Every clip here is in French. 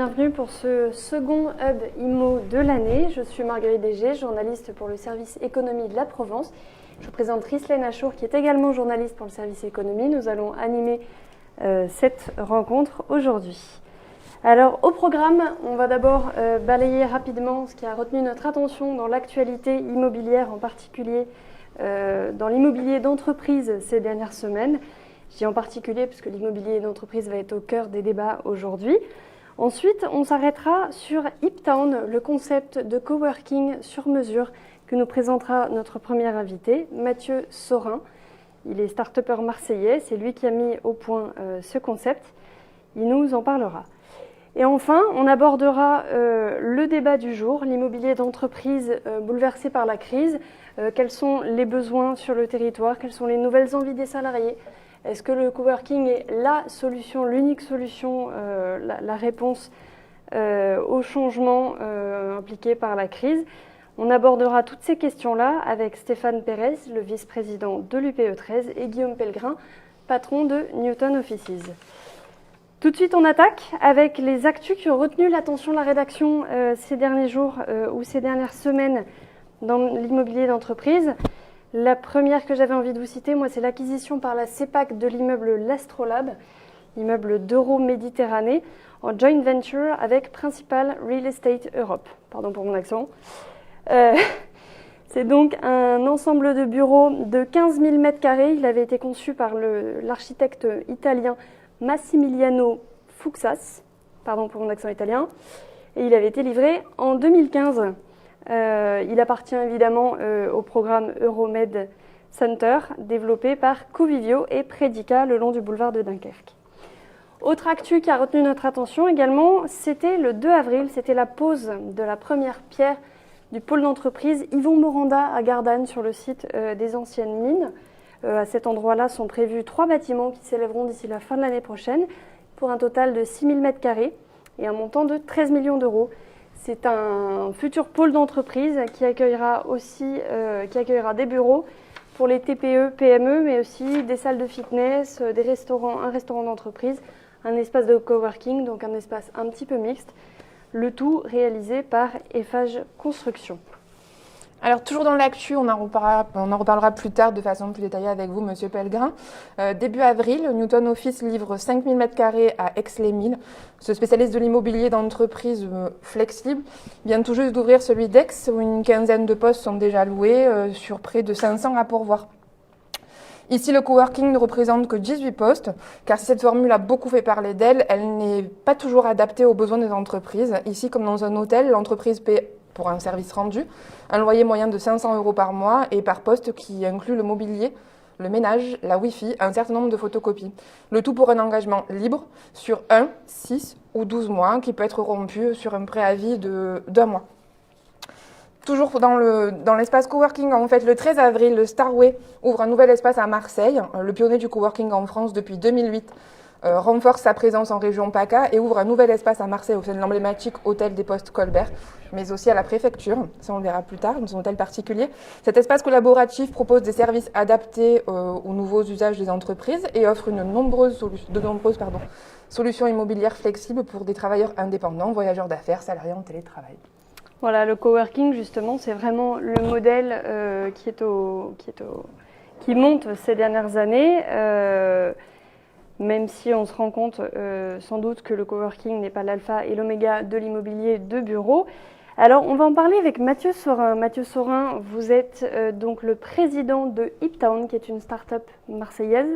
bienvenue pour ce second Hub IMO de l'année. Je suis Marguerite Desgé, journaliste pour le service économie de la Provence. Je présente Rislaine Achour qui est également journaliste pour le service économie. Nous allons animer cette rencontre aujourd'hui. Alors au programme, on va d'abord balayer rapidement ce qui a retenu notre attention dans l'actualité immobilière, en particulier dans l'immobilier d'entreprise ces dernières semaines. Je dis en particulier puisque l'immobilier d'entreprise va être au cœur des débats aujourd'hui. Ensuite, on s'arrêtera sur Hiptown, le concept de coworking sur mesure que nous présentera notre premier invité, Mathieu Saurin. Il est start-upper marseillais, c'est lui qui a mis au point ce concept. Il nous en parlera. Et enfin, on abordera le débat du jour, l'immobilier d'entreprise bouleversé par la crise. Quels sont les besoins sur le territoire? Quelles sont les nouvelles envies des salariés? Est-ce que le coworking est la solution, l'unique solution, la réponse au changement impliqué par la crise? On abordera toutes ces questions-là avec Stéphane Pérez, le vice-président de l'UPE 13, et Guillaume Pellegrin, patron de Newton Offices. Tout de suite, on attaque avec les actus qui ont retenu l'attention de la rédaction ces derniers jours ou ces dernières semaines dans l'immobilier d'entreprise. La première que j'avais envie de vous citer, moi, c'est l'acquisition par la CEPAC de l'immeuble l'Astrolabe, immeuble d'Euro-Méditerranée, en joint venture avec Principal Real Estate Europe. Pardon pour mon accent. C'est donc un ensemble de bureaux de 15 000 m². Il avait été conçu par l'architecte italien Massimiliano Fuxas, pardon pour mon accent italien, et il avait été livré en 2015. Il appartient évidemment au programme Euromed Center, développé par Covivio et Predica le long du boulevard de Dunkerque. Autre actu qui a retenu notre attention également, c'était le 2 avril, c'était la pose de la première pierre du pôle d'entreprise Yvon Moranda à Gardanne sur le site des anciennes mines. À cet endroit-là sont prévus 3 bâtiments qui s'élèveront d'ici la fin de l'année prochaine pour un total de 6 000 m² et un montant de 13 millions d'euros. C'est un futur pôle d'entreprise qui accueillera des bureaux pour les TPE, PME, mais aussi des salles de fitness, des restaurants, un restaurant d'entreprise, un espace de coworking, donc un espace un petit peu mixte. Le tout réalisé par Eiffage Construction. Alors, toujours dans l'actu, on en reparlera plus tard de façon plus détaillée avec vous, Monsieur Pellegrin. Début avril, Newton Office livre 5 000 m² à Aix-les-Milles. Ce spécialiste de l'immobilier d'entreprise flexible vient tout juste d'ouvrir celui d'Aix, où une quinzaine de postes sont déjà loués sur près de 500 à pourvoir. Ici, le coworking ne représente que 18 postes, car si cette formule a beaucoup fait parler d'elle, elle n'est pas toujours adaptée aux besoins des entreprises. Ici, comme dans un hôtel, l'entreprise paie pour un service rendu, un loyer moyen de 500 € par mois et par poste qui inclut le mobilier, le ménage, la Wi-Fi, un certain nombre de photocopies. Le tout pour un engagement libre sur 1, 6 ou 12 mois qui peut être rompu sur un préavis d'1 mois. Toujours dans l'espace coworking, en fait, le 13 avril, le Starway ouvre un nouvel espace à Marseille. Le pionnier du coworking en France depuis 2008 renforce sa présence en région PACA et ouvre un nouvel espace à Marseille au sein de l'emblématique hôtel des Postes Colbert, mais aussi à la préfecture. Ça, on le verra plus tard, dans son hôtel particulier. Cet espace collaboratif propose des services adaptés aux nouveaux usages des entreprises et offre de nombreuses solutions immobilières flexibles pour des travailleurs indépendants, voyageurs d'affaires, salariés en télétravail. Voilà, le coworking, justement, c'est vraiment le modèle qui monte ces dernières années. Même si on se rend compte sans doute que le coworking n'est pas l'alpha et l'oméga de l'immobilier de bureau. Alors, on va en parler avec Mathieu Saurin. Mathieu Saurin, vous êtes donc le président de Hiptown, qui est une start-up marseillaise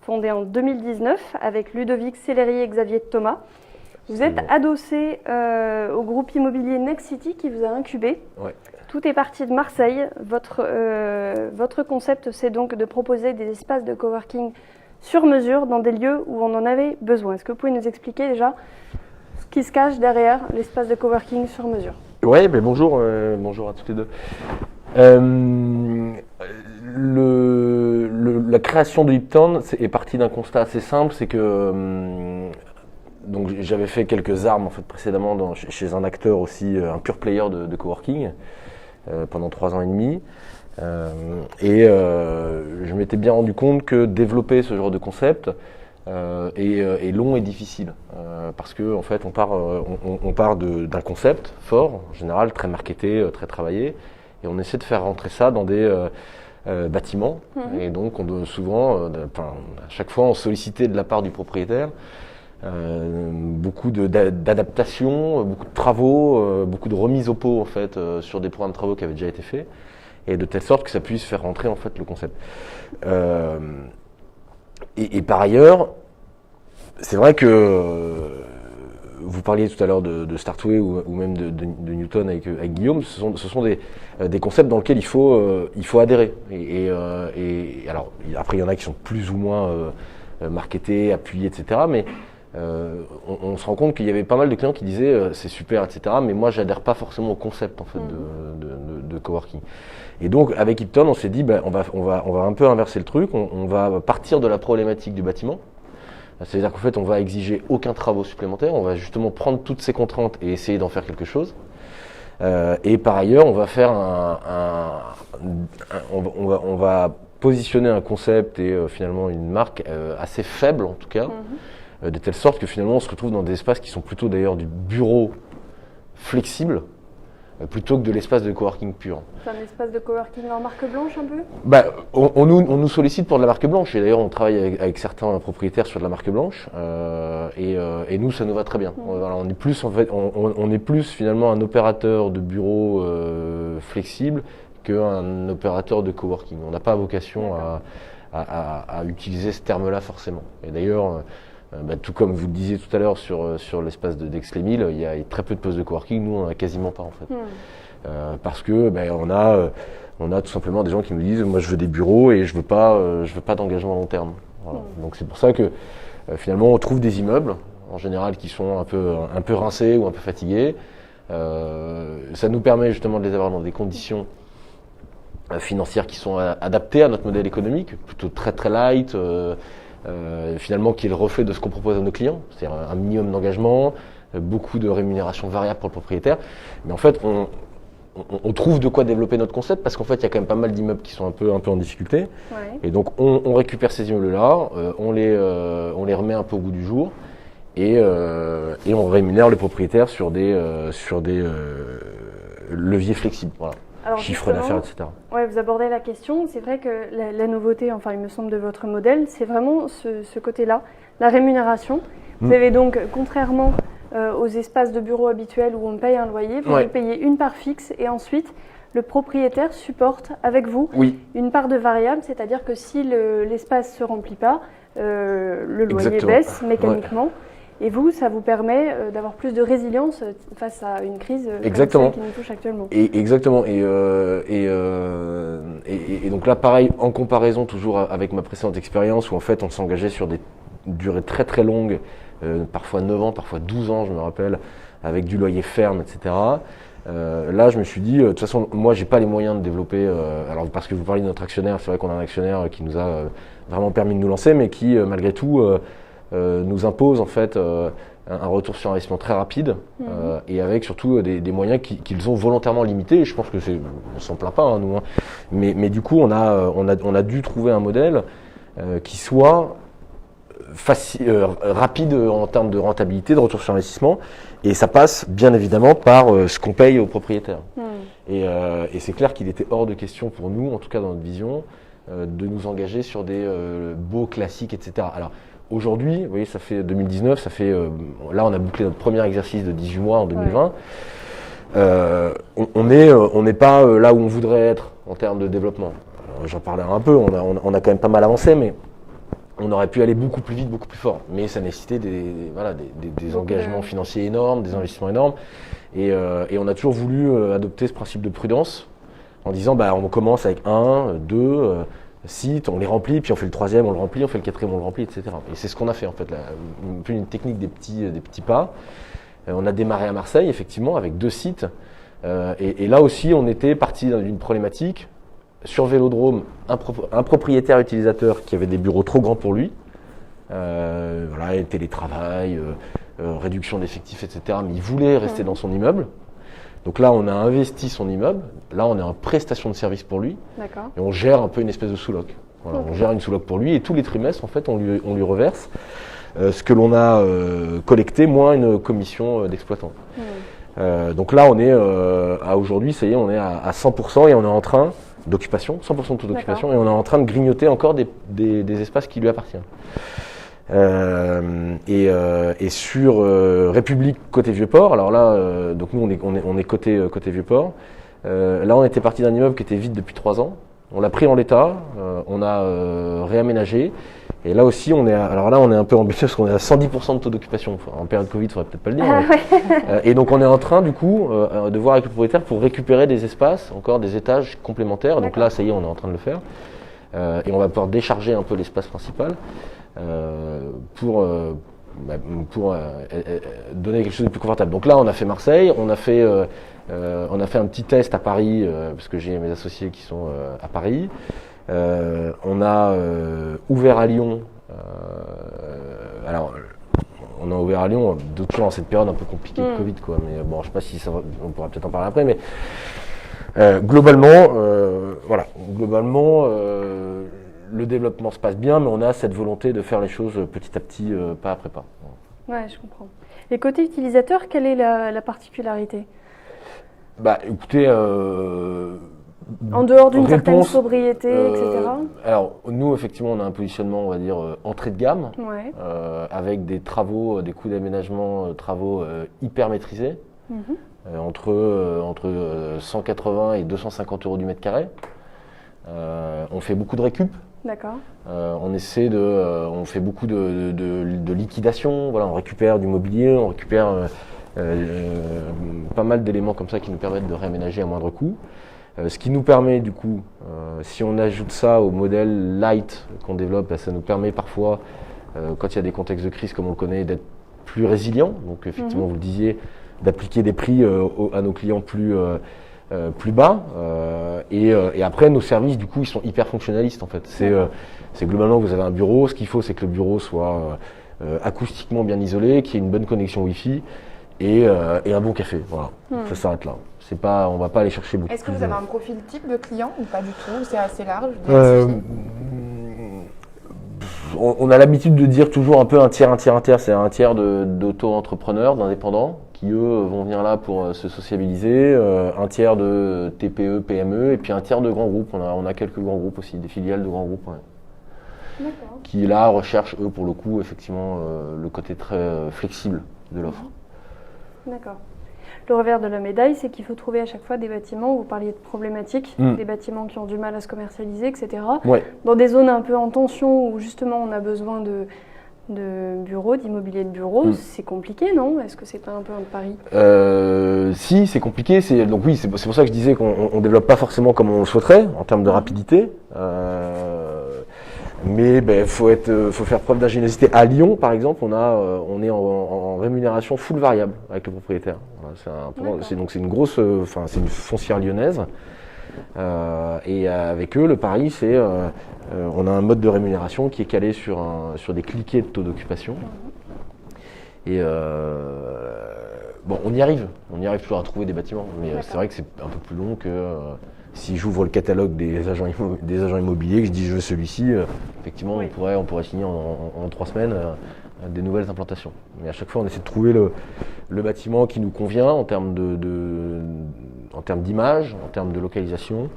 fondée en 2019 avec Ludovic Sellery et Xavier Thomas. Vous êtes adossé au groupe immobilier Next City qui vous a incubé. Ouais. Tout est parti de Marseille. Votre concept, c'est donc de proposer des espaces de coworking sur mesure dans des lieux où on en avait besoin. Est-ce que vous pouvez nous expliquer déjà ce qui se cache derrière l'espace de coworking sur mesure? Oui, mais bonjour à toutes les deux. La création de Hiptown est partie d'un constat assez simple, c'est que donc j'avais fait quelques armes en fait précédemment chez un acteur aussi, un pure player de coworking pendant 3 ans et demi. Je m'étais bien rendu compte que développer ce genre de concept et long et difficile. Parce que en fait, on part d'un concept fort, en général très marketé, très travaillé, et on essaie de faire rentrer ça dans des bâtiments. Et donc, on doit souvent, à chaque fois, on sollicitait de la part du propriétaire beaucoup d'adaptations, beaucoup de travaux, beaucoup de remises au pot en fait sur des programmes de travaux qui avaient déjà été faits, et de telle sorte que ça puisse faire rentrer en fait le concept. Et par ailleurs, c'est vrai que vous parliez tout à l'heure de Startway ou même de Newton avec Guillaume, ce sont des concepts dans lesquels il faut adhérer. Et alors après il y en a qui sont plus ou moins marketés, appuyés, etc. Mais on se rend compte qu'il y avait pas mal de clients qui disaient c'est super, etc. Mais moi j'adhère pas forcément au concept en fait de coworking. Et donc avec Ipton on s'est dit on va un peu inverser le truc, on va partir de la problématique du bâtiment. C'est-à-dire qu'en fait on va exiger aucun travaux supplémentaires, on va justement prendre toutes ces contraintes et essayer d'en faire quelque chose. Et par ailleurs on va faire on va positionner un concept et finalement une marque assez faible en tout cas. De telle sorte que finalement on se retrouve dans des espaces qui sont plutôt d'ailleurs du bureau flexible plutôt que de l'espace de coworking pur. C'est un espace de coworking en marque blanche un peu ? On nous sollicite pour de la marque blanche et d'ailleurs on travaille avec certains propriétaires sur de la marque blanche et nous ça nous va très bien. On est plus finalement un opérateur de bureau flexible qu'un opérateur de coworking. On n'a pas vocation à utiliser ce terme-là forcément. Et d'ailleurs tout comme vous le disiez tout à l'heure sur l'espace d'Aix-les-Milles, il y a très peu de postes de coworking, nous on n'en a quasiment pas en fait. Parce que on a tout simplement des gens qui nous disent moi je veux des bureaux et je veux pas d'engagement à long terme. Voilà. Donc c'est pour ça que finalement on trouve des immeubles en général qui sont un peu rincés ou un peu fatigués. Ça nous permet justement de les avoir dans des conditions financières qui sont adaptées à notre modèle économique, plutôt très très light. Finalement qui est le reflet de ce qu'on propose à nos clients, c'est-à-dire un minimum d'engagement, beaucoup de rémunération variable pour le propriétaire. Mais en fait, on trouve de quoi développer notre concept parce qu'en fait, il y a quand même pas mal d'immeubles qui sont un peu en difficulté. Ouais. Et donc, on récupère ces immeubles-là, on les remet un peu au goût du jour et on rémunère les propriétaires sur des leviers flexibles. Voilà. Alors chiffre d'affaires, etc. Ouais, vous abordez la question. C'est vrai que la nouveauté, enfin il me semble, de votre modèle, c'est vraiment ce côté-là, la rémunération. Vous avez donc, contrairement aux espaces de bureaux habituels où on paye un loyer, vous allez payer une part fixe et ensuite le propriétaire supporte avec vous une part de variable, c'est-à-dire que si l'espace ne se remplit pas, le loyer baisse mécaniquement. Ouais. Et vous, ça vous permet d'avoir plus de résilience face à une crise qui nous touche actuellement. Exactement. Et donc là, pareil, en comparaison toujours avec ma précédente expérience où en fait on s'engageait sur des durées très très longues, parfois 9 ans, parfois 12 ans, je me rappelle, avec du loyer ferme, etc. Là, je me suis dit, de toute façon, moi, j'ai pas les moyens de développer. Alors, parce que vous parlez de notre actionnaire, c'est vrai qu'on a un actionnaire qui nous a vraiment permis de nous lancer, mais qui, malgré tout, nous impose en fait un retour sur investissement très rapide et avec surtout des moyens qu'ils ont volontairement limités. Et je pense que on s'en plaint pas, hein, nous. Hein. Mais du coup, on a dû trouver un modèle qui soit rapide en termes de rentabilité, de retour sur investissement, et ça passe bien évidemment par ce qu'on paye aux propriétaires. Et c'est clair qu'il était hors de question pour nous, en tout cas dans notre vision, de nous engager sur des baux classiques, etc. Alors aujourd'hui, vous voyez, ça fait 2019, là on a bouclé notre premier exercice de 18 mois en 2020. On n'est pas là où on voudrait être en termes de développement. J'en parlais un peu, on a quand même pas mal avancé, mais on aurait pu aller beaucoup plus vite, beaucoup plus fort. Mais ça nécessitait des engagements financiers énormes, des investissements énormes. Et on a toujours voulu adopter ce principe de prudence en disant on commence avec 1, 2 sites, on les remplit, puis on fait le 3e, on le remplit, on fait le 4e, on le remplit, etc. Et c'est ce qu'on a fait en fait, un peu une technique des petits pas. On a démarré à Marseille, effectivement, avec 2 sites. Et là aussi, on était parti d'une problématique. Sur Vélodrome, un propriétaire utilisateur qui avait des bureaux trop grands pour lui, télétravail, réduction d'effectifs, etc. Mais il voulait rester dans son immeuble. Donc là, on a investi son immeuble. Là, on est en prestation de service pour lui. D'accord. Et on gère un peu une espèce de sous-loc. Voilà, on gère une sous-loc pour lui et tous les trimestres, en fait, on lui reverse ce que l'on a collecté, moins une commission d'exploitant. Donc là, on est à aujourd'hui, ça y est, on est à 100% et on est en train d'occupation, 100% de taux d'occupation, et on est en train de grignoter encore des espaces qui lui appartiennent. Et sur République côté Vieux-Port, alors là, donc nous on est côté Vieux-Port. Là, on était parti d'un immeuble qui était vide depuis 3 ans. On l'a pris en l'état, on a réaménagé. Et là aussi, alors là, on est un peu ambitieux parce qu'on est à 110% de taux d'occupation. Enfin, en période Covid, il ne faudrait peut-être pas le dire. Et donc, on est en train, du coup, de voir avec le propriétaire pour récupérer des espaces, encore des étages complémentaires. Donc là, ça y est, on est en train de le faire. Et on va pouvoir décharger un peu l'espace principal pour donner quelque chose de plus confortable. Donc là, on a fait Marseille, on a fait un petit test à Paris, parce que j'ai mes associés qui sont à Paris. On a ouvert à Lyon. Alors, on a ouvert à Lyon, toujours dans cette période un peu compliquée de Covid, quoi. Mais bon, je sais pas si on pourra peut-être en parler après, mais globalement, le développement se passe bien, mais on a cette volonté de faire les choses petit à petit, pas après pas. Ouais, je comprends. Et côté utilisateur, quelle est la particularité ? Bah, écoutez, en dehors d'une certaine sobriété, etc. Alors, nous, effectivement, on a un positionnement, on va dire, entrée de gamme, avec des travaux, des coûts d'aménagement, travaux hyper maîtrisés, entre 180 et 250 euros du mètre carré. On fait beaucoup de récup. D'accord. On fait beaucoup de liquidation. Voilà, on récupère du mobilier, on récupère pas mal d'éléments comme ça qui nous permettent de réaménager à moindre coût. Ce qui nous permet du coup, si on ajoute ça au modèle light qu'on développe, ça nous permet parfois, quand il y a des contextes de crise comme on le connaît, d'être plus résilient. Donc effectivement, vous le disiez, d'appliquer des prix à nos clients plus bas. Et après, nos services, du coup, ils sont hyper fonctionnalistes en fait. C'est globalement, vous avez un bureau. Ce qu'il faut, c'est que le bureau soit acoustiquement bien isolé, qu'il y ait une bonne connexion Wi-Fi et un bon café. Voilà, ça s'arrête là. On va pas aller chercher beaucoup. Est-ce que vous avez un profil type de client ou pas du tout? C'est assez large. On a l'habitude de dire toujours un peu un tiers. C'est un tiers d'auto-entrepreneurs, d'indépendants, qui eux vont venir là pour se sociabiliser, un tiers de TPE, PME, et puis un tiers de grands groupes. On a quelques grands groupes aussi, des filiales de grands groupes, qui là recherchent eux pour le coup effectivement le côté très flexible de l'offre. D'accord. Le revers de la médaille, c'est qu'il faut trouver à chaque fois des bâtiments, vous parliez de problématiques, des bâtiments qui ont du mal à se commercialiser, etc. Dans des zones un peu en tension où justement on a besoin de bureaux, d'immobilier de bureaux, c'est compliqué, non? Est-ce que c'est pas un peu un pari? Si, c'est compliqué. Donc oui, c'est pour ça que je disais qu'on ne développe pas forcément comme on le souhaiterait en termes de rapidité. Mais faut faire preuve d'ingéniosité. À Lyon, par exemple, on est en rémunération full variable avec le propriétaire. Voilà, c'est une grosse, c'est une foncière lyonnaise. Et avec eux, le pari, c'est on a un mode de rémunération qui est calé sur des cliquets de taux d'occupation. Et on y arrive toujours à trouver des bâtiments, mais c'est vrai que c'est un peu plus long que si j'ouvre le catalogue des agents immobiliers, que je dis je veux celui-ci, effectivement on pourrait signer en 3 semaines des nouvelles implantations. Mais à chaque fois on essaie de trouver le bâtiment qui nous convient en termes d'image, en termes de localisation,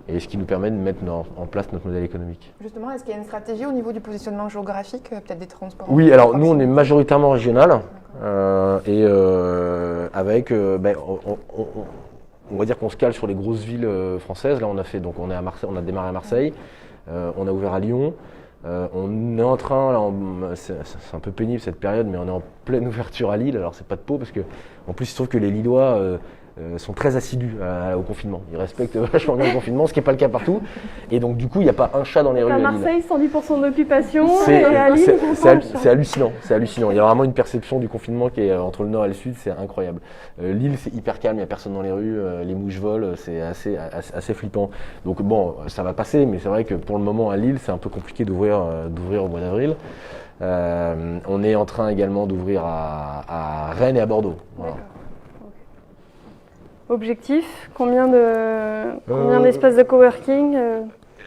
et ce qui nous permet de mettre en place notre modèle économique. Justement, est-ce qu'il y a une stratégie au niveau du positionnement géographique, peut-être des transports? Oui, alors nous on est majoritairement régional, et avec, on va dire qu'on se cale sur les grosses villes françaises. Là on est à Marseille, on a démarré à Marseille, on a ouvert à Lyon. On est en train, c'est un peu pénible cette période, mais on est en pleine ouverture à Lille. Alors c'est pas de peau parce que, en plus il se trouve que les Lillois sont très assidus au confinement. Ils respectent vachement bien le confinement, ce qui n'est pas le cas partout. Et donc du coup, il n'y a pas un chat dans les rues à Lille. À Marseille, 110% d'occupation, et à Lille, c'est hallucinant. C'est hallucinant. Il y a vraiment une perception du confinement qui est entre le nord et le sud, c'est incroyable. Lille, c'est hyper calme, il n'y a personne dans les rues, les mouches volent, c'est assez flippant. Donc bon, ça va passer, mais c'est vrai que pour le moment à Lille, c'est un peu compliqué d'ouvrir au mois d'avril. On est en train également d'ouvrir à Rennes et à Bordeaux. Voilà. Objectif, combien d'espaces de coworking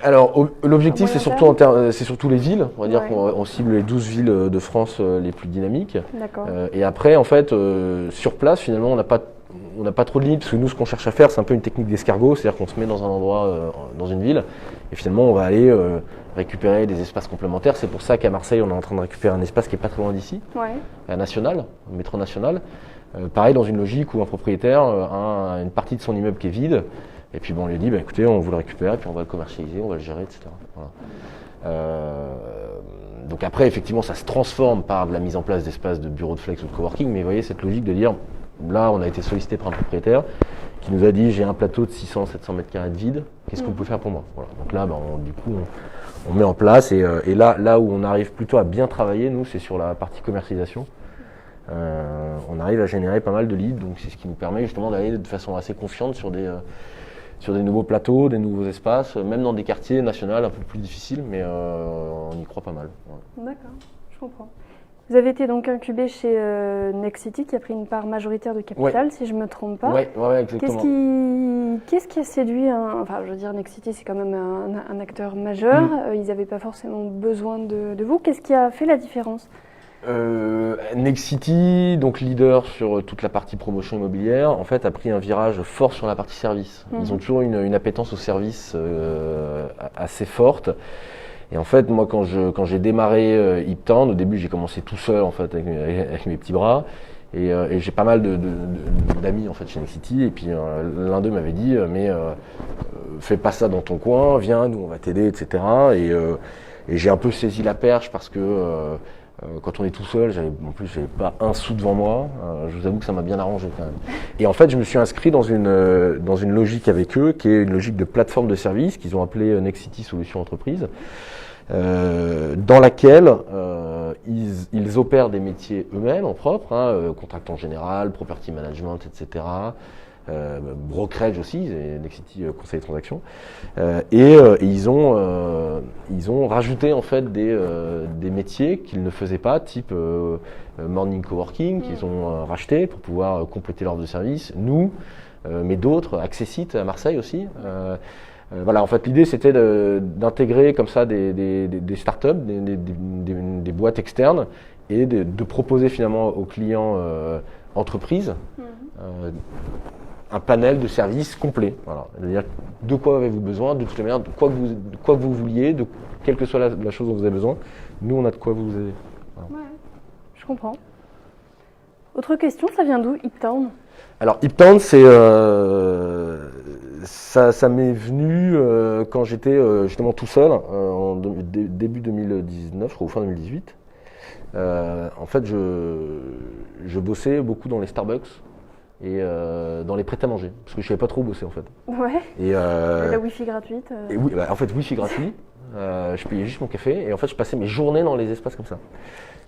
Alors, l'objectif, c'est moyen surtout, c'est surtout les villes. On va dire Ouais. qu'on cible les 12 villes de France les plus dynamiques. D'accord. Et après, en fait, sur place, finalement, on n'a pas trop de limites, parce que nous, ce qu'on cherche à faire, c'est un peu une technique d'escargot, c'est-à-dire qu'on se met dans un endroit, dans une ville, et finalement, on va aller récupérer des espaces complémentaires. C'est pour ça qu'à Marseille, on est en train de récupérer un espace qui est pas très loin d'ici, Ouais. national, un métro national. Pareil, dans une logique où un propriétaire a une partie de son immeuble qui est vide, et puis bon, on lui dit, bah, écoutez, on vous le récupère, puis on va le commercialiser, on va le gérer, etc. Voilà. Donc après, effectivement, ça se transforme par de la mise en place d'espaces de bureaux de flex ou de coworking, mais vous voyez cette logique de dire, là, on a été sollicité par un propriétaire qui nous a dit, j'ai un plateau de 600-700 mètres carrés de vide, qu'est-ce que vous pouvez faire pour moi? Voilà. Donc là, du coup, on met en place, et là où on arrive plutôt à bien travailler, nous, c'est sur la partie commercialisation. On arrive à générer pas mal de leads, donc c'est ce qui nous permet justement d'aller de façon assez confiante sur des nouveaux plateaux, des nouveaux espaces, même dans des quartiers nationaux un peu plus difficiles, mais on y croit pas mal. Voilà. D'accord, je comprends. Vous avez été donc incubé chez Nexity qui a pris une part majoritaire de capital, si je ne me trompe pas. Oui, exactement. Qu'est-ce qui a séduit Enfin, je veux dire, Nexity, c'est quand même un acteur majeur. Ils n'avaient pas forcément besoin de vous. Qu'est-ce qui a fait la différence? Nexity, donc leader sur toute la partie promotion immobilière, en fait a pris un virage fort sur la partie service. Ils ont toujours une appétence au service assez forte. Et en fait, moi, quand j'ai démarré Iptown, au début, j'ai commencé tout seul en fait avec mes petits bras. Et j'ai pas mal d'amis en fait chez Nexity. Et puis l'un d'eux m'avait dit, mais fais pas ça dans ton coin, viens, nous on va t'aider, etc. Et j'ai un peu saisi la perche parce que quand on est tout seul, j'avais pas un sou devant moi. Je vous avoue que ça m'a bien arrangé quand même. Et en fait, je me suis inscrit dans une logique avec eux, qui est une logique de plateforme de service qu'ils ont appelée Nexity Solutions Entreprise, dans laquelle ils opèrent des métiers eux-mêmes en propre, contractant général, property management, etc. Brokerage aussi, Nexity conseil de transaction, et ils ont rajouté en fait des métiers qu'ils ne faisaient pas, type morning coworking, qu'ils ont racheté pour pouvoir compléter l'offre de service. Nous, mais d'autres, Accessit à Marseille aussi. Voilà, en fait, l'idée c'était d'intégrer comme ça des startups, des boîtes externes, et de proposer finalement aux clients entreprises un panel de services complet. Voilà. C'est-à-dire de quoi avez-vous besoin, de toute manière, de quoi que vous vouliez, quelle que soit la chose dont vous avez besoin, nous on a de quoi vous aider. Voilà. Ouais, je comprends. Autre question, ça vient d'où, Iptown? Alors Iptown, ça m'est venu quand j'étais justement tout seul, début 2019, je crois, ou fin 2018. En fait, je bossais beaucoup dans les Starbucks et dans les prêts-à-manger, parce que je savais pas trop bosser en fait. Ouais. Et La Wi-Fi gratuite. et oui, en fait, Wi-Fi gratuit. Je payais juste mon café et en fait, je passais mes journées dans les espaces comme ça.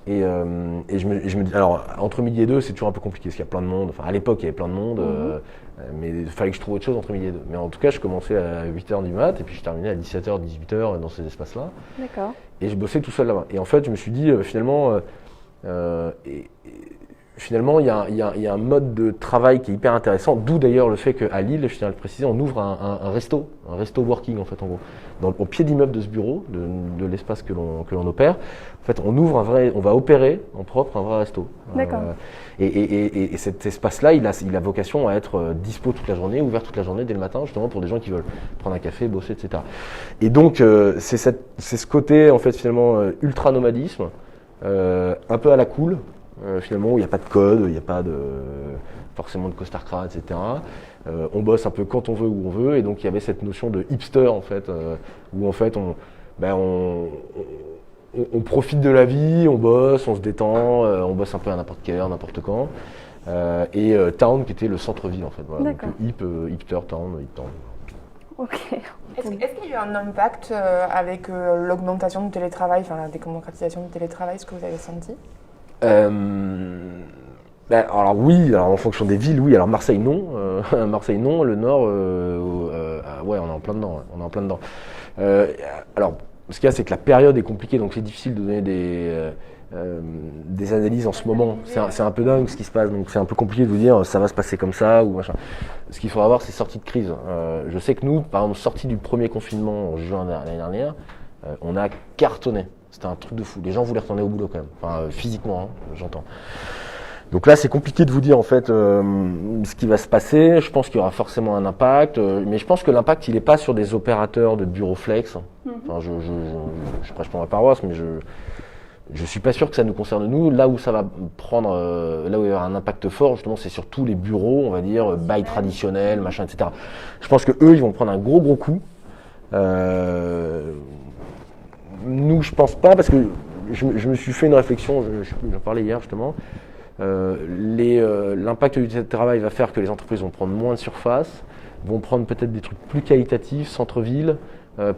Et je me dis, alors entre midi et 2, c'est toujours un peu compliqué parce qu'il y a plein de monde. Enfin, à l'époque, il y avait plein de monde, mais il fallait que je trouve autre chose entre midi et 2. Mais en tout cas, je commençais à 8h du mat et puis je terminais à 17h, 18h dans ces espaces-là. D'accord. Et je bossais tout seul là-bas. Et en fait, je me suis dit, finalement, il y a un mode de travail qui est hyper intéressant, d'où d'ailleurs le fait qu'à Lille, je tiens à le préciser, on ouvre un resto working en fait en gros. Au pied d'immeuble de ce bureau, de l'espace que l'on opère, en fait on va opérer en propre un vrai resto. D'accord. Et cet espace-là, il a vocation à être dispo toute la journée, ouvert toute la journée dès le matin, justement pour des gens qui veulent prendre un café, bosser, etc. Et donc c'est ce côté en fait finalement ultra nomadisme, un peu à la cool. Finalement, où il n'y a pas de code, il n'y a pas forcément de costard-cravate, etc. On bosse un peu quand on veut, où on veut, et donc il y avait cette notion de hipster en fait, où en fait on profite de la vie, on bosse, on se détend, on bosse un peu à n'importe quelle heure, n'importe quand. Et Town qui était le centre-ville en fait. Voilà. Donc hipster, Town, Hiptown. Ok. Est-ce qu'il y a eu un impact avec l'augmentation du télétravail, enfin la démocratisation du télétravail, ce que vous avez senti? Alors oui, en fonction des villes, oui. Alors Marseille non, Marseille non. Le Nord, ouais, on est en plein dedans. On est en plein dedans. Alors, ce qu'il y a, c'est que la période est compliquée, donc c'est difficile de donner des analyses en ce moment. C'est un peu dingue ce qui se passe, donc c'est un peu compliqué de vous dire ça va se passer comme ça ou machin. Ce qu'il faudra voir, c'est sortie de crise. Je sais que nous, par exemple, sortie du premier confinement en juin de l'année dernière, on a cartonné. C'était un truc de fou. Les gens voulaient retourner au boulot quand même, enfin, physiquement, hein, j'entends. Donc là, c'est compliqué de vous dire en fait ce qui va se passer. Je pense qu'il y aura forcément un impact, mais je pense que l'impact, il n'est pas sur des opérateurs de bureau flex. Enfin, je prêche pour ma paroisse, mais je suis pas sûr que ça nous concerne nous. Là où ça va prendre, là où il y aura un impact fort, justement, c'est sur tous les bureaux, on va dire, bail traditionnel, machin, etc. Je pense que eux, ils vont prendre un gros coup. Nous, je pense pas, parce que je me suis fait une réflexion, j'en parlais hier justement. L'impact du télétravail va faire que les entreprises vont prendre moins de surface, vont prendre peut-être des trucs plus qualitatifs, centre-ville,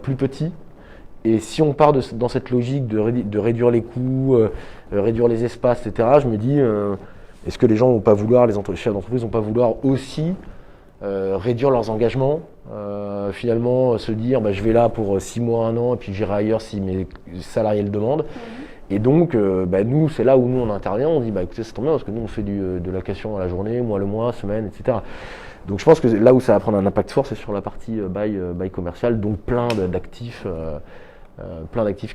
plus petits. Et si on part dans cette logique de réduire les coûts, réduire les espaces, etc., je me dis, est-ce que les gens vont pas vouloir, les chefs d'entreprise vont pas vouloir aussi réduire leurs engagements, finalement se dire je vais là pour 6 mois, 1 an, et puis j'irai ailleurs si mes salariés le demandent. Et donc, nous, c'est là où nous on intervient, on dit écoutez, c'est tant bien parce que nous on fait de location à la journée, mois le mois, semaine, etc. Donc je pense que là où ça va prendre un impact fort, c'est sur la partie bail commercial, donc plein d'actifs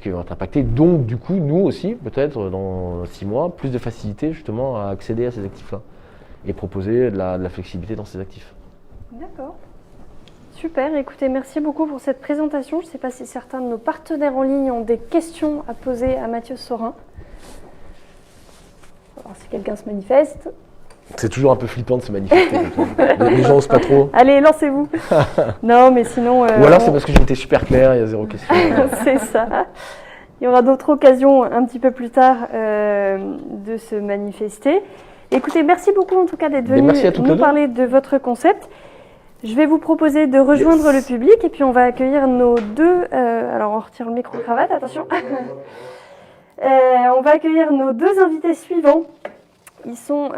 qui vont être impactés. Donc du coup, nous aussi, peut-être dans 6 mois, plus de facilité justement à accéder à ces actifs-là et proposer de la flexibilité dans ces actifs. D'accord. Super, écoutez, merci beaucoup pour cette présentation. Je ne sais pas si certains de nos partenaires en ligne ont des questions à poser à Mathieu Saurin. On va voir si quelqu'un se manifeste. C'est toujours un peu flippant de se manifester. Les gens n'osent pas trop. Allez, lancez-vous. Non, mais sinon... Ou alors c'est parce que j'ai été super clair, il y a 0 question. C'est ça. Il y aura d'autres occasions un petit peu plus tard de se manifester. Écoutez, merci beaucoup en tout cas d'être venu nous parler de votre concept. Je vais vous proposer de rejoindre le public et puis on va accueillir nos deux... alors on retire le micro-cravate, attention. On va accueillir nos deux invités suivants. Ils sont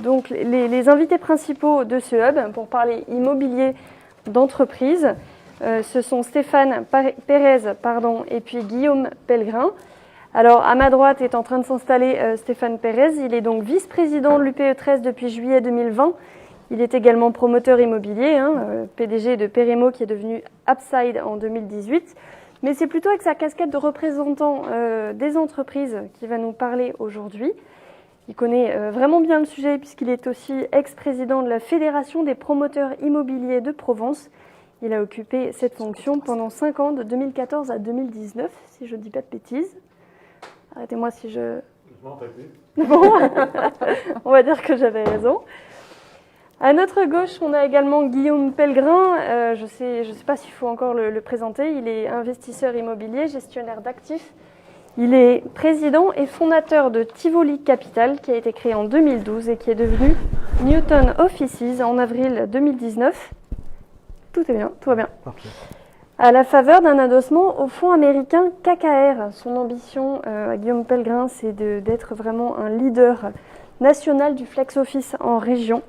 donc les invités principaux de ce hub pour parler immobilier d'entreprise. Ce sont Stéphane Pérez et puis Guillaume Pellegrin. Alors à ma droite est en train de s'installer Stéphane Pérez. Il est donc vice-président de l'UPE 13 depuis juillet 2020. Il est également promoteur immobilier, PDG de Perimo qui est devenu Upside en 2018. Mais c'est plutôt avec sa casquette de représentant des entreprises qui va nous parler aujourd'hui. Il connaît vraiment bien le sujet puisqu'il est aussi ex-président de la Fédération des promoteurs immobiliers de Provence. Il a occupé cette fonction pendant 5 ans, de 2014 à 2019, si je ne dis pas de bêtises. Arrêtez-moi si je... Bon, on va dire que j'avais raison. À notre gauche, on a également Guillaume Pellegrin. Je sais pas s'il faut encore le présenter. Il est investisseur immobilier, gestionnaire d'actifs. Il est président et fondateur de Tivoli Capital, qui a été créé en 2012 et qui est devenu Newton Offices en avril 2019. Tout est bien, tout va bien. Parfait. À la faveur d'un adossement au fonds américain KKR. Son ambition à Guillaume Pellegrin, c'est d'être vraiment un leader national du flex office en région.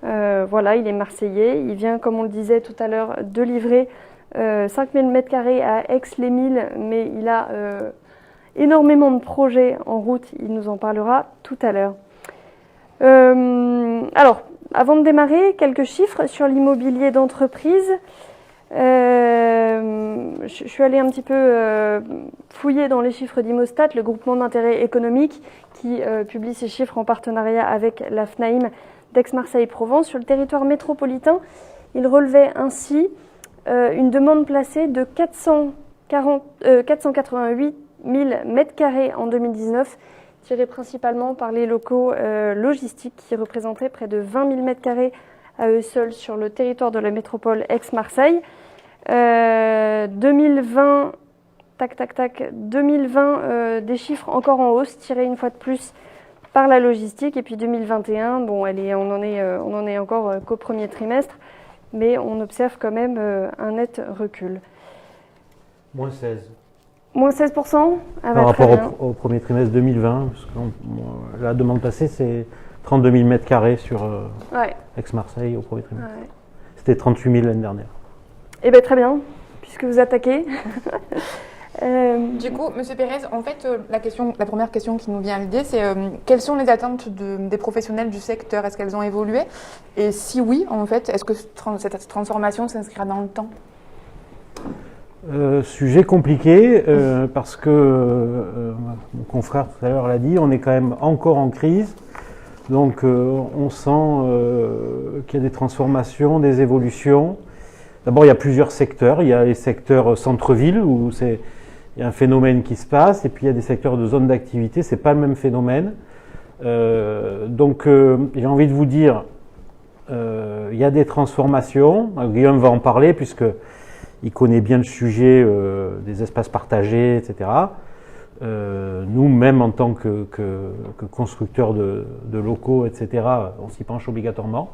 Voilà, il est marseillais. Il vient, comme on le disait tout à l'heure, de livrer 5000 m² à Aix-les-Milles, mais il a énormément de projets en route. Il nous en parlera tout à l'heure. Alors, avant de démarrer, quelques chiffres sur l'immobilier d'entreprise. Je suis allée un petit peu fouiller dans les chiffres d'Imostat, le groupement d'intérêt économique qui publie ces chiffres en partenariat avec la FNAIM d'Aix-Marseille-Provence. Sur le territoire métropolitain, il relevait ainsi une demande placée de 488 000 m² en 2019, tirée principalement par les locaux logistiques qui représentaient près de 20 000 m² à eux seuls sur le territoire de la métropole Aix-Marseille. 2020, 2020 des chiffres encore en hausse, tirés une fois de plus par la logistique. Et puis 2021, bon, on en est encore qu'au premier trimestre, mais on observe quand même un net recul. Moins 16. Moins 16% par rapport au premier trimestre 2020, parce que la demande passée, c'est 32 000 m² sur Aix-Marseille au premier trimestre. Ouais. C'était 38 000 l'année dernière. Eh bien, très bien, puisque vous attaquez. Du coup, Monsieur Pérez, en fait, la première question qui nous vient à l'idée, c'est quelles sont les attentes des professionnels du secteur? Est-ce qu'elles ont évolué? Et si oui, en fait, est-ce que cette transformation s'inscrira dans le temps? Sujet compliqué, parce que, mon confrère tout à l'heure l'a dit, on est quand même encore en crise. Donc on sent qu'il y a des transformations, des évolutions. D'abord, il y a plusieurs secteurs. Il y a les secteurs centre-ville où il y a un phénomène qui se passe, et puis il y a des secteurs de zone d'activité, c'est pas le même phénomène. Donc j'ai envie de vous dire, il y a des transformations. Guillaume va en parler puisqu'il connaît bien le sujet des espaces partagés, etc. Nous, même en tant que constructeurs de locaux, etc., on s'y penche obligatoirement.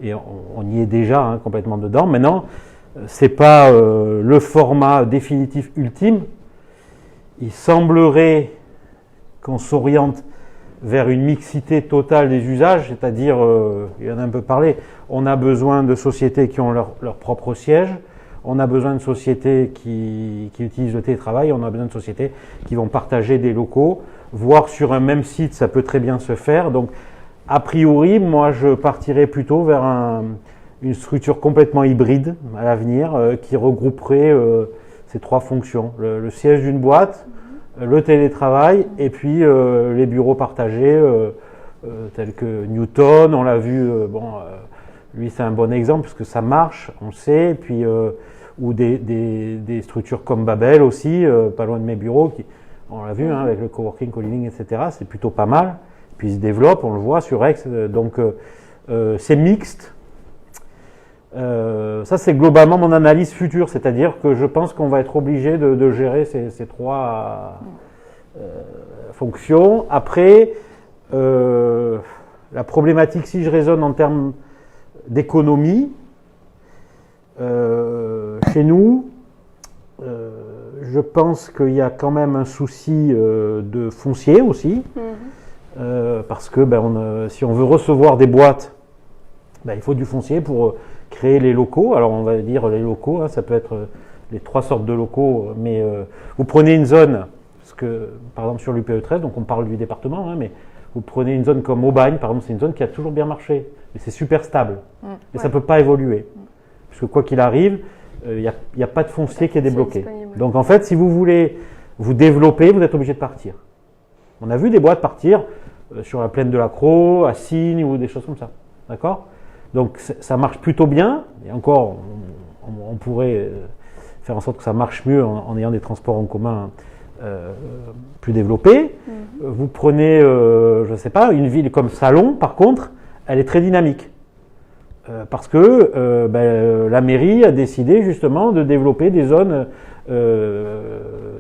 Et on y est déjà complètement dedans. Maintenant, c'est pas le format définitif ultime. Il semblerait qu'on s'oriente vers une mixité totale des usages, c'est-à-dire, il y en a un peu parlé, on a besoin de sociétés qui ont leur propre siège, on a besoin de sociétés qui utilisent le télétravail, on a besoin de sociétés qui vont partager des locaux, voire sur un même site, ça peut très bien se faire. Donc, a priori, moi, je partirais plutôt vers une structure complètement hybride à l'avenir, qui regrouperait ces trois fonctions. Le siège d'une boîte, le télétravail, et puis les bureaux partagés, tels que Newton, on l'a vu, lui c'est un bon exemple, parce que ça marche, on le sait, et puis, ou des structures comme Babel aussi, pas loin de mes bureaux, on l'a vu, avec le coworking, co-living, etc., c'est plutôt pas mal. Puis il se développe, on le voit sur Aix, donc c'est mixte. Ça, c'est globalement mon analyse future, c'est-à-dire que je pense qu'on va être obligé de gérer ces trois fonctions. Après, la problématique, si je raisonne en termes d'économie, chez nous, je pense qu'il y a quand même un souci de foncier aussi, parce que si on veut recevoir des boîtes, il faut du foncier pour créer les locaux. Alors on va dire les locaux, ça peut être les trois sortes de locaux, mais vous prenez une zone, parce que par exemple sur l'UPE 13, donc on parle du département, mais vous prenez une zone comme Aubagne, par exemple, c'est une zone qui a toujours bien marché, mais c'est super stable, mais ça ne peut pas évoluer, puisque quoi qu'il arrive, il n'y a pas de foncier qui est débloqué. Donc en fait, si vous voulez vous développer, vous êtes obligé de partir. On a vu des boîtes partir sur la plaine de la Crau, à Signes ou des choses comme ça, d'accord ? Donc ça marche plutôt bien, et encore, on pourrait faire en sorte que ça marche mieux en ayant des transports en commun plus développés. Vous prenez, je ne sais pas, une ville comme Salon, par contre, elle est très dynamique. Parce que la mairie a décidé justement de développer des zones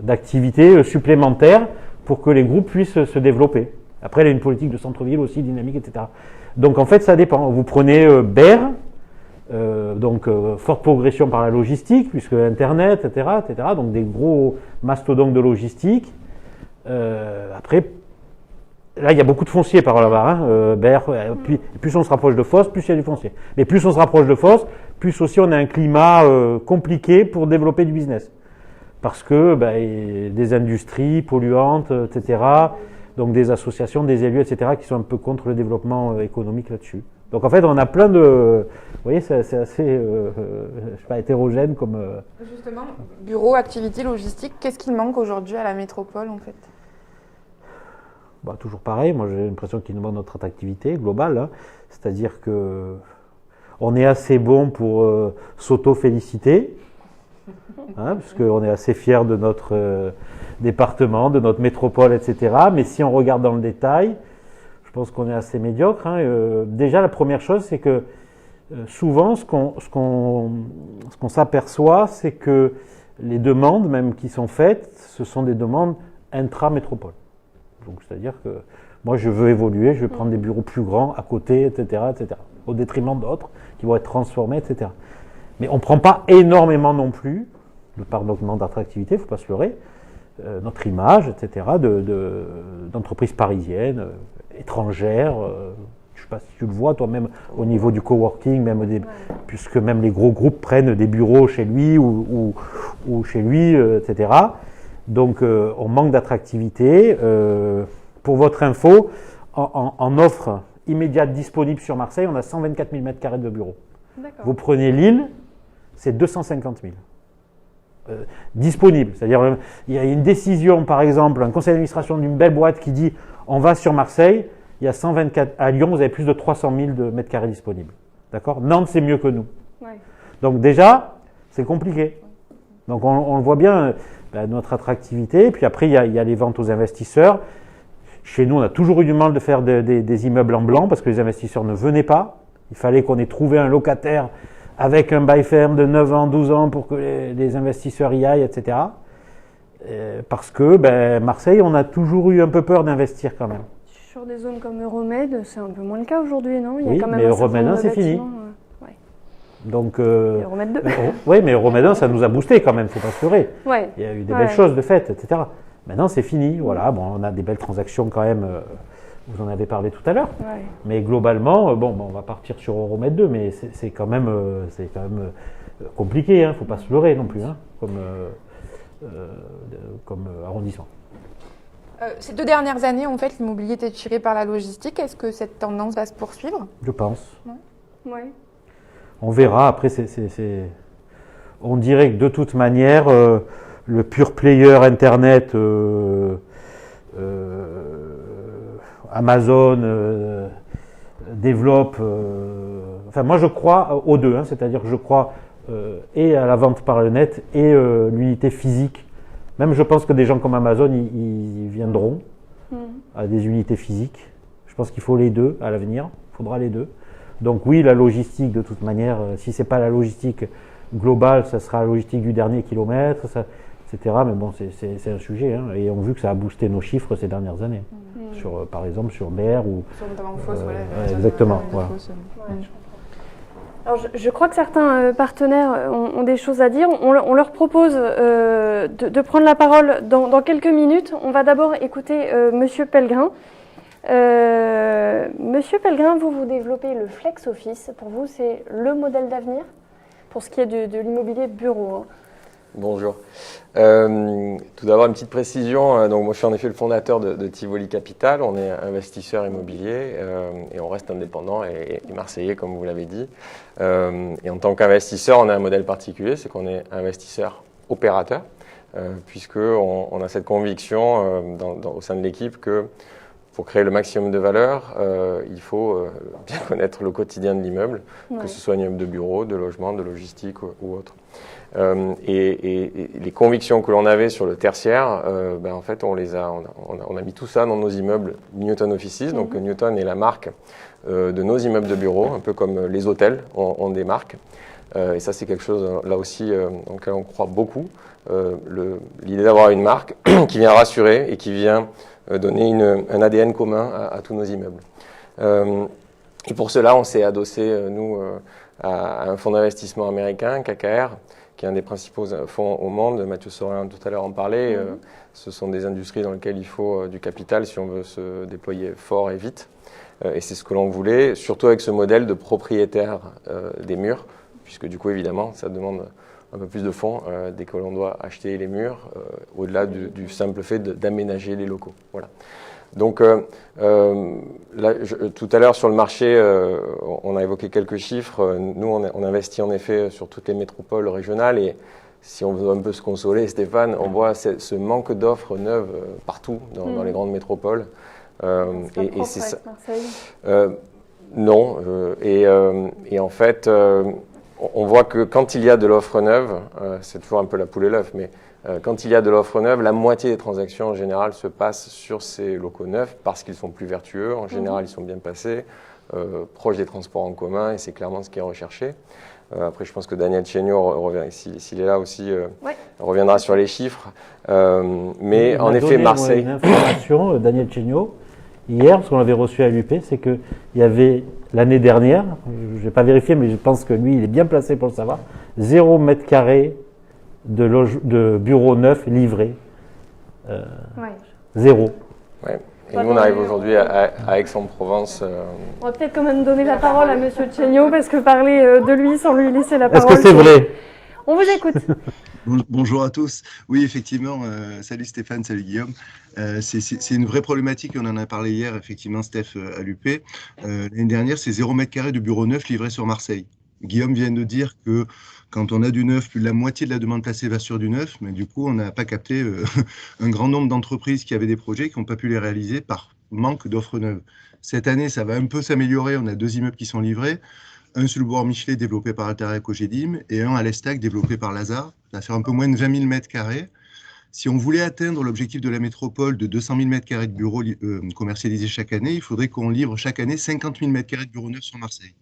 d'activité supplémentaires pour que les groupes puissent se développer. Après, elle a une politique de centre-ville aussi dynamique, etc. Donc en fait, ça dépend. Vous prenez Berre, donc forte progression par la logistique, puisque Internet, etc., donc des gros mastodontes de logistique. Après, là, il y a beaucoup de foncier par là-bas. Berre, puis plus on se rapproche de Fos, plus il y a du foncier. Mais plus on se rapproche de Fos, plus aussi on a un climat compliqué pour développer du business. Parce que des industries polluantes, etc., donc des associations, des élus, etc., qui sont un peu contre le développement économique là-dessus. Donc en fait, on a plein de... Vous voyez, c'est assez je sais pas, hétérogène comme... Justement, bureau, activité, logistique, qu'est-ce qui manque aujourd'hui à la métropole en fait ? Toujours pareil, moi j'ai l'impression qu'il nous manque notre attractivité globale, c'est-à-dire que on est assez bon pour s'auto-féliciter, puisqu'on est assez fiers de notre département, de notre métropole, etc. Mais si on regarde dans le détail, je pense qu'on est assez médiocre. Déjà, la première chose, c'est que souvent, ce qu'on s'aperçoit, c'est que les demandes, même qui sont faites, ce sont des demandes intra-métropole. Donc, c'est-à-dire que moi, je veux évoluer, je vais prendre des bureaux plus grands à côté, etc., au détriment d'autres qui vont être transformés, etc. Mais on ne prend pas énormément non plus, de par notre manque d'attractivité, il ne faut pas se leurrer, notre image, etc., d'entreprises parisiennes, étrangères. Je ne sais pas si tu le vois toi-même au niveau du coworking, puisque même les gros groupes prennent des bureaux chez lui ou chez lui, etc. Donc on manque d'attractivité. Pour votre info, en offre immédiate disponible sur Marseille, on a 124 000 m² de bureaux. Vous prenez Lille, c'est 250 000. Disponible. C'est-à-dire, il y a une décision, par exemple, un conseil d'administration d'une belle boîte qui dit on va sur Marseille, il y a 124. À Lyon, vous avez plus de 300 000 m² disponibles. D'accord ? Nantes, c'est mieux que nous. Ouais. Donc, déjà, c'est compliqué. Donc, on le voit bien, notre attractivité. Puis après, il y a les ventes aux investisseurs. Chez nous, on a toujours eu du mal de faire des immeubles en blanc parce que les investisseurs ne venaient pas. Il fallait qu'on ait trouvé un locataire avec un bail ferme de 9 ans, 12 ans pour que les investisseurs y aillent, etc. Parce que Marseille, on a toujours eu un peu peur d'investir quand même. Sur des zones comme Euromed, c'est un peu moins le cas aujourd'hui, non ? Il y a quand même mais Euromed 1, c'est fini. Ouais. Donc, Euromed 2. Oui, mais Euromed 1, ça nous a boosté quand même, il ne faut pas se leurrer. Ouais. Il y a eu des belles choses de fait, etc. Maintenant, c'est fini. Voilà, bon, on a des belles transactions quand même. Vous en avez parlé tout à l'heure. Ouais. Mais globalement, on va partir sur Euromed 2, mais c'est quand même compliqué. Il ne faut pas se leurrer non plus, comme arrondissement. Ces 2 dernières années, en fait, l'immobilier était tiré par la logistique. Est-ce que cette tendance va se poursuivre ? Je pense. Ouais. On verra. Après, on dirait que de toute manière, le pure player Internet, Amazon développe. Enfin, moi, je crois aux deux. C'est-à-dire que je crois et à la vente par le net et l'unité physique. Même je pense que des gens comme Amazon, ils viendront à des unités physiques. Je pense qu'il faut les deux à l'avenir. Il faudra les deux. Donc oui, la logistique, de toute manière, si ce n'est pas la logistique globale, ça sera la logistique du dernier kilomètre, etc. Mais bon, c'est un sujet. Et on a vu que ça a boosté nos chiffres ces dernières années. Par exemple, sur BR ou… Sur notamment Fos, exactement. Voilà. Alors, je crois que certains partenaires ont des choses à dire. On leur propose de prendre la parole dans quelques minutes. On va d'abord écouter Monsieur Pellegrin. Monsieur Pellegrin, vous développez le flex office. Pour vous, c'est le modèle d'avenir pour ce qui est de l'immobilier bureau. Bonjour. Tout d'abord, une petite précision. Donc, moi, je suis en effet le fondateur de Tivoli Capital. On est investisseur immobilier et on reste indépendant et marseillais, comme vous l'avez dit. Et en tant qu'investisseur, on a un modèle particulier, c'est qu'on est investisseur opérateur, puisqu'on a cette conviction au sein de l'équipe que pour créer le maximum de valeur, il faut bien connaître le quotidien de l'immeuble, que ce soit un immeuble de bureau, de logement, de logistique ou autre. Et les convictions que l'on avait sur le tertiaire, en fait, on a mis tout ça dans nos immeubles Newton Offices. Donc Newton est la marque de nos immeubles de bureau, un peu comme les hôtels ont des marques. Et ça, c'est quelque chose, là aussi, dans lequel on croit beaucoup. L'idée d'avoir une marque qui vient rassurer et qui vient donner un ADN commun à tous nos immeubles. Et pour cela, on s'est adossé, nous, à un fonds d'investissement américain, KKR, qui est un des principaux fonds au monde. Mathieu Sorin tout à l'heure en parlait. Ce sont des industries dans lesquelles il faut du capital si on veut se déployer fort et vite. Et c'est ce que l'on voulait, surtout avec ce modèle de propriétaire des murs, puisque du coup, évidemment, ça demande un peu plus de fonds dès que l'on doit acheter les murs, au-delà du simple fait d'aménager les locaux. Voilà. Donc, là, tout à l'heure sur le marché, on a évoqué quelques chiffres. Nous, on investit en effet sur toutes les métropoles régionales et si on veut un peu se consoler, Stéphane, on voit ce manque d'offres neuves partout dans les grandes métropoles. Et c'est ça. Marseille. Non. Et en fait, on voit que quand il y a de l'offre neuve, c'est toujours un peu la poule et l'œuf, mais quand il y a de l'offre neuve, la moitié des transactions en général se passent sur ces locaux neufs parce qu'ils sont plus vertueux. En général, ils sont bien placés, proches des transports en commun et c'est clairement ce qui est recherché. Après, je pense que Daniel Chéniaud, s'il est là aussi, reviendra sur les chiffres. Mais en effet, Marseille… Une information, Daniel Chéniaud, hier, parce qu'on l'avait reçu à l'UP, c'est qu'il y avait l'année dernière, je ne vais pas vérifier, mais je pense que lui, il est bien placé pour le savoir, 0 mètre carré de bureaux neufs livrés. Zéro. Ouais. Et nous, on arrive aujourd'hui à Aix-en-Provence. On va peut-être quand même donner la parole à Monsieur Chéniaud, parce que parler de lui sans lui laisser la parole… Est-ce que c'est vrai ? On vous écoute. Bonjour à tous. Oui, effectivement, salut Stéphane, salut Guillaume. C'est une vraie problématique, on en a parlé hier, effectivement, Steph, à l'UP. L'année dernière, c'est 0 mètre carré de bureau neuf livré sur Marseille. Guillaume vient de dire que quand on a du neuf, plus de la moitié de la demande placée va sur du neuf, mais du coup, on n'a pas capté un grand nombre d'entreprises qui avaient des projets qui n'ont pas pu les réaliser par manque d'offres neuves. Cette année, ça va un peu s'améliorer. On a 2 immeubles qui sont livrés. Un sur le boulevard Michelet développé par Alterac Cogedim et un à l'Estac développé par Lazare. Ça va faire un peu moins de 20 000 mètres carrés. Si on voulait atteindre l'objectif de la métropole de 200 000 mètres carrés de bureaux commercialisés chaque année, il faudrait qu'on livre chaque année 50 000 mètres carrés de bureaux neufs sur Marseille.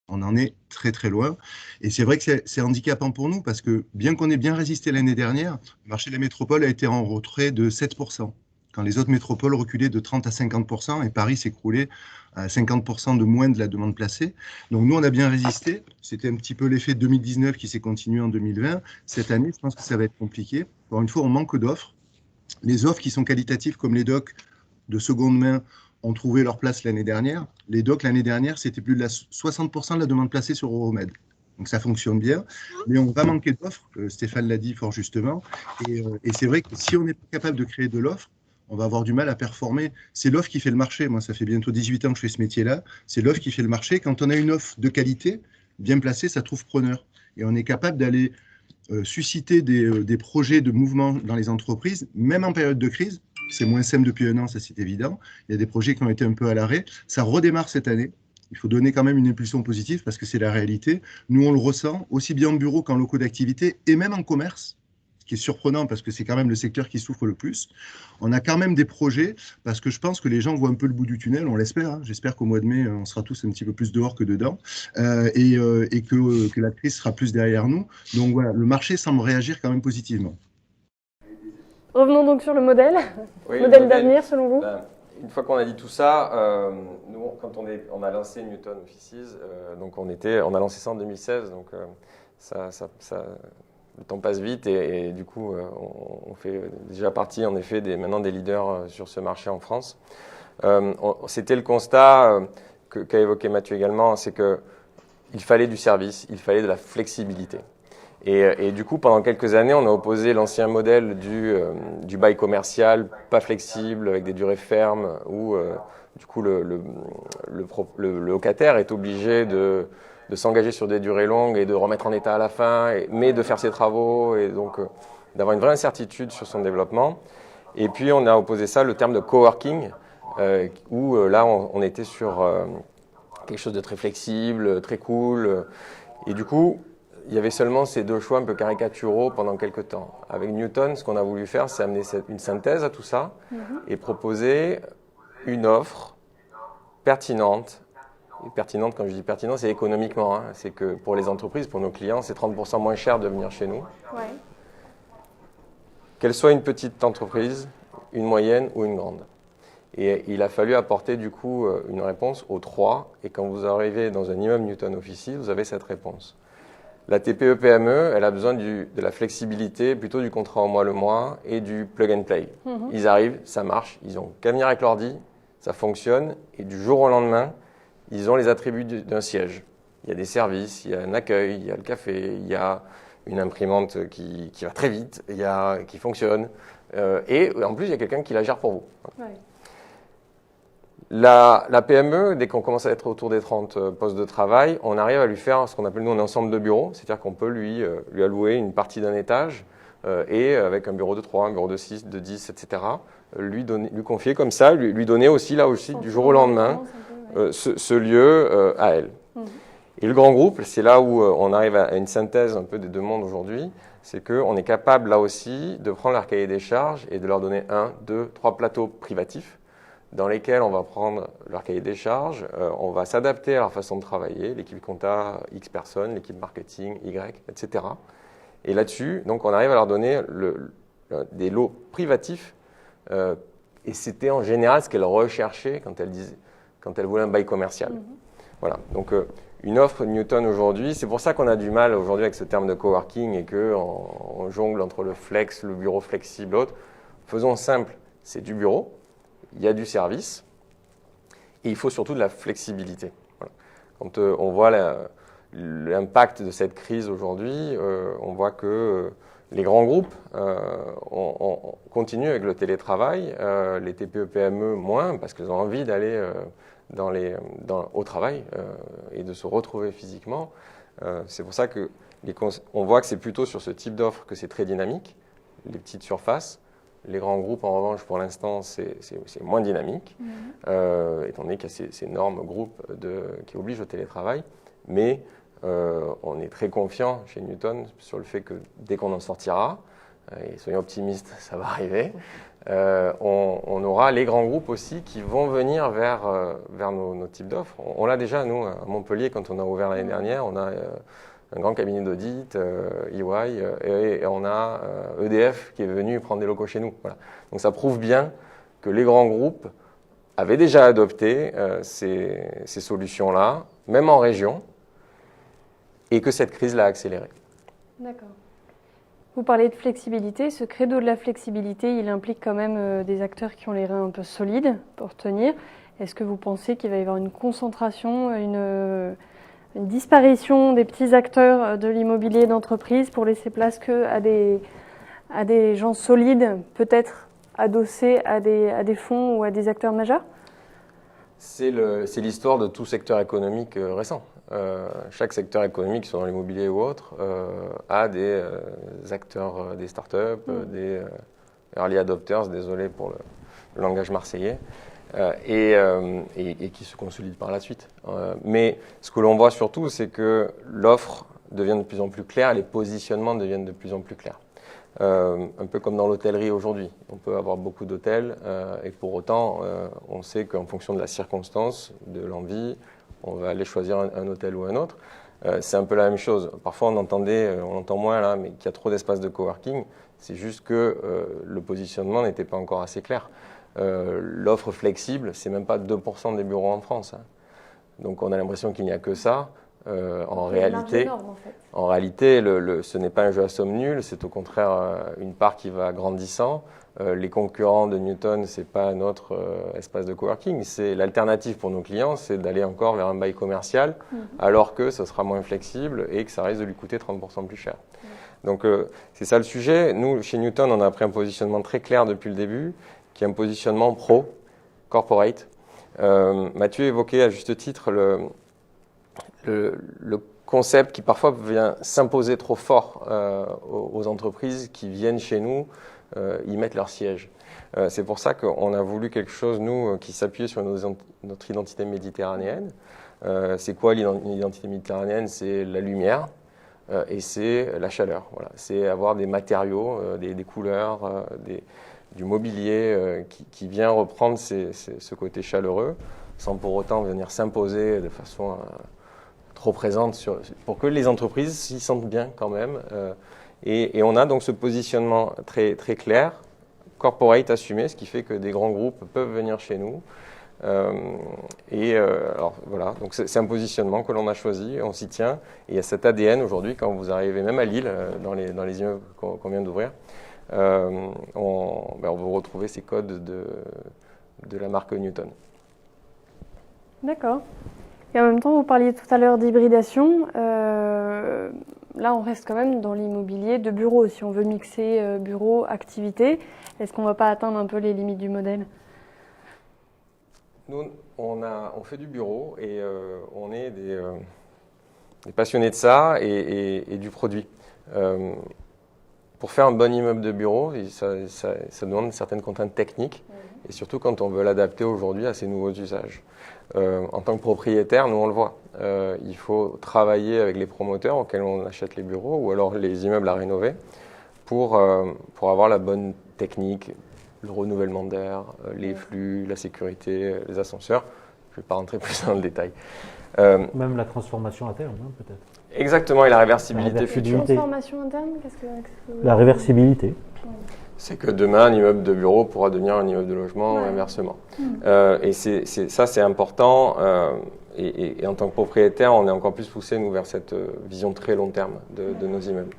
On en est très très loin. Et c'est vrai que c'est handicapant pour nous parce que bien qu'on ait bien résisté l'année dernière, le marché de la métropole a été en retrait de 7%. Quand les autres métropoles reculaient de 30 à 50% et Paris s'écroulait à 50% de moins de la demande placée. Donc nous, on a bien résisté. C'était un petit peu l'effet 2019 qui s'est continué en 2020. Cette année, je pense que ça va être compliqué. Encore une fois, on manque d'offres. Les offres qui sont qualitatives comme les docs de seconde main ont trouvé leur place l'année dernière. Les docs l'année dernière, c'était plus de 60% de la demande placée sur Euromed. Donc ça fonctionne bien, mais on va manquer d'offres, Stéphane l'a dit fort justement, et c'est vrai que si on n'est pas capable de créer de l'offre, on va avoir du mal à performer. C'est l'offre qui fait le marché. Moi, ça fait bientôt 18 ans que je fais ce métier-là. C'est l'offre qui fait le marché. Quand on a une offre de qualité, bien placée, ça trouve preneur. Et on est capable d'aller susciter des projets de mouvement dans les entreprises, même en période de crise. C'est moins simple depuis un an, ça c'est évident. Il y a des projets qui ont été un peu à l'arrêt. Ça redémarre cette année. Il faut donner quand même une impulsion positive parce que c'est la réalité. Nous, on le ressent aussi bien en bureau qu'en locaux d'activité et même en commerce, ce qui est surprenant parce que c'est quand même le secteur qui souffre le plus. On a quand même des projets parce que je pense que les gens voient un peu le bout du tunnel, on l'espère. Hein. J'espère qu'au mois de mai, on sera tous un petit peu plus dehors que dedans et que la crise sera plus derrière nous. Donc voilà, le marché semble réagir quand même positivement. Revenons donc sur le modèle. Oui, Modèle d'avenir selon vous? Une fois qu'on a dit tout ça, nous, quand on a lancé Newton Offices, donc on a lancé ça en 2016, donc le temps passe vite et du coup, on fait déjà partie en effet maintenant des leaders sur ce marché en France. C'était le constat qu'a évoqué Mathieu également, c'est qu'il fallait du service, il fallait de la flexibilité. Et du coup, pendant quelques années, on a opposé l'ancien modèle du bail commercial, pas flexible, avec des durées fermes, où du coup le locataire est obligé de s'engager sur des durées longues et de remettre en état à la fin, mais de faire ses travaux, et donc d'avoir une vraie incertitude sur son développement. Et puis, on a opposé ça, le terme de coworking, où là, on était sur quelque chose de très flexible, très cool. Et du coup, il y avait seulement ces deux choix un peu caricaturaux pendant quelques temps. Avec Newton, ce qu'on a voulu faire, c'est amener une synthèse à tout ça et proposer une offre pertinente. Et pertinente, quand je dis pertinente, c'est économiquement. Hein. C'est que pour les entreprises, pour nos clients, c'est 30% moins cher de venir chez nous. Ouais. Qu'elle soit une petite entreprise, une moyenne ou une grande. Et il a fallu apporter du coup une réponse aux trois. Et quand vous arrivez dans un immeuble Newton Offices, vous avez cette réponse. La TPE-PME, elle a besoin de la flexibilité, plutôt du contrat au mois le mois et du plug and play. Ils arrivent, ça marche, ils n'ont qu'à venir avec l'ordi, ça fonctionne, et du jour au lendemain, ils ont les attributs d'un siège. Il y a des services, il y a un accueil, il y a le café, il y a une imprimante qui va très vite, qui fonctionne, et en plus, il y a quelqu'un qui la gère pour vous. Ouais. La PME, dès qu'on commence à être autour des 30 postes de travail, on arrive à lui faire ce qu'on appelle nous un ensemble de bureaux, c'est-à-dire qu'on peut lui allouer une partie d'un étage et avec un bureau de 3, un bureau de 6, de 10, etc., lui confier comme ça, lui donner aussi là aussi du jour au lendemain ce lieu à elle. Et le grand groupe, c'est là où on arrive à une synthèse un peu des deux mondes aujourd'hui, c'est qu'on est capable là aussi de prendre leur cahier des charges et de leur donner 1, 2, 3 plateaux privatifs dans lesquels on va prendre leur cahier des charges, on va s'adapter à leur façon de travailler, l'équipe compta, X personnes, l'équipe marketing, Y, etc. Et là-dessus, donc on arrive à leur donner des lots privatifs, et c'était en général ce qu'elles recherchaient quand elles voulaient un bail commercial. Voilà, donc une offre Newton aujourd'hui, c'est pour ça qu'on a du mal aujourd'hui avec ce terme de coworking et qu'on jongle entre le flex, le bureau flexible, l'autre. Faisons simple, c'est du bureau. Il y a du service et il faut surtout de la flexibilité. Voilà. Quand on voit l'impact de cette crise aujourd'hui, on voit que Les grands groupes on continue avec le télétravail, les TPE-PME moins, parce qu'ils ont envie d'aller au travail et de se retrouver physiquement. C'est pour ça que on voit que c'est plutôt sur ce type d'offre que c'est très dynamique, les petites surfaces. Les grands groupes, en revanche, pour l'instant, c'est moins dynamique, étant donné qu'il y a ces énormes groupes qui obligent au télétravail. Mais on est très confiant chez Newton sur le fait que dès qu'on en sortira, et soyons optimistes, ça va arriver, on aura les grands groupes aussi qui vont venir vers nos types d'offres. On l'a déjà, nous, à Montpellier, quand on a ouvert l'année dernière, on a un grand cabinet d'audit, EY, et on a EDF qui est venu prendre des locaux chez nous. Voilà. Donc ça prouve bien que les grands groupes avaient déjà adopté ces solutions-là, même en région, et que cette crise l'a accéléré. D'accord. Vous parlez de flexibilité. Ce credo de la flexibilité, il implique quand même des acteurs qui ont les reins un peu solides pour tenir. Est-ce que vous pensez qu'il va y avoir une concentration, une disparition des petits acteurs de l'immobilier d'entreprise pour laisser place qu'à des gens solides, peut-être adossés à des fonds ou à des acteurs majeurs? C'est l'histoire de tout secteur économique récent. Chaque secteur économique, soit dans l'immobilier ou autre, a des acteurs, des startups, des early adopters, désolé pour le langage marseillais, et qui se consolident par la suite. Mais ce que l'on voit surtout, c'est que l'offre devient de plus en plus claire, les positionnements deviennent de plus en plus clairs. Un peu comme dans l'hôtellerie aujourd'hui. On peut avoir beaucoup d'hôtels et pour autant, on sait qu'en fonction de la circonstance, de l'envie, on va aller choisir un hôtel ou un autre. C'est un peu la même chose. Parfois, on entend moins là, mais qu'il y a trop d'espaces de coworking. C'est juste que le positionnement n'était pas encore assez clair. L'offre flexible, c'est même pas 2% des bureaux en France. Hein. Donc, on a l'impression qu'il n'y a que ça. En réalité, énorme, en fait. En réalité, ce n'est pas un jeu à somme nulle, c'est au contraire une part qui va grandissant. Les concurrents de Newton, ce n'est pas notre espace de coworking. C'est l'alternative pour nos clients, c'est d'aller encore vers un bail commercial, alors que ce sera moins flexible et que ça risque de lui coûter 30% plus cher. Donc c'est ça le sujet. Nous, chez Newton, on a pris un positionnement très clair depuis le début, qui est un positionnement pro, corporate. Mathieu évoquait à juste titre le concept qui parfois vient s'imposer trop fort aux entreprises qui viennent chez nous y mettre leur siège. C'est pour ça qu'on a voulu quelque chose, nous, qui s'appuyait sur notre identité méditerranéenne. C'est quoi l'identité méditerranéenne? C'est la lumière et c'est la chaleur. Voilà. C'est avoir des matériaux, des couleurs, du mobilier qui vient reprendre ce côté chaleureux sans pour autant venir s'imposer de façon trop présente pour que les entreprises s'y sentent bien quand même. Et on a donc ce positionnement très, très clair, corporate assumé, ce qui fait que des grands groupes peuvent venir chez nous. Alors voilà, donc c'est un positionnement que l'on a choisi, on s'y tient. Et il y a cet ADN aujourd'hui, quand vous arrivez même à Lille, dans les immeubles qu'on vient d'ouvrir, on va retrouver ces codes de la marque Newton. D'accord. Et en même temps, vous parliez tout à l'heure d'hybridation. Là, on reste quand même dans l'immobilier de bureau. Si on veut mixer bureau, activité, est-ce qu'on ne va pas atteindre un peu les limites du modèle? Nous, on fait du bureau et on est des passionnés de ça et du produit. Pour faire un bon immeuble de bureau, ça demande certaines contraintes techniques et surtout quand on veut l'adapter aujourd'hui à ces nouveaux usages. En tant que propriétaire, nous on le voit. Il faut travailler avec les promoteurs auxquels on achète les bureaux ou alors les immeubles à rénover pour avoir la bonne technique, le renouvellement d'air, les flux, la sécurité, les ascenseurs. Je ne vais pas rentrer plus dans le détail. Même la transformation à terme, hein, peut-être. Exactement, et la réversibilité future. Transformation interne, qu'est-ce que La réversibilité. C'est que demain, un immeuble de bureau pourra devenir un immeuble de logement ou inversement. Et ça, c'est important. Et en tant que propriétaire, on est encore plus poussé, nous, vers cette vision très long terme de nos immeubles.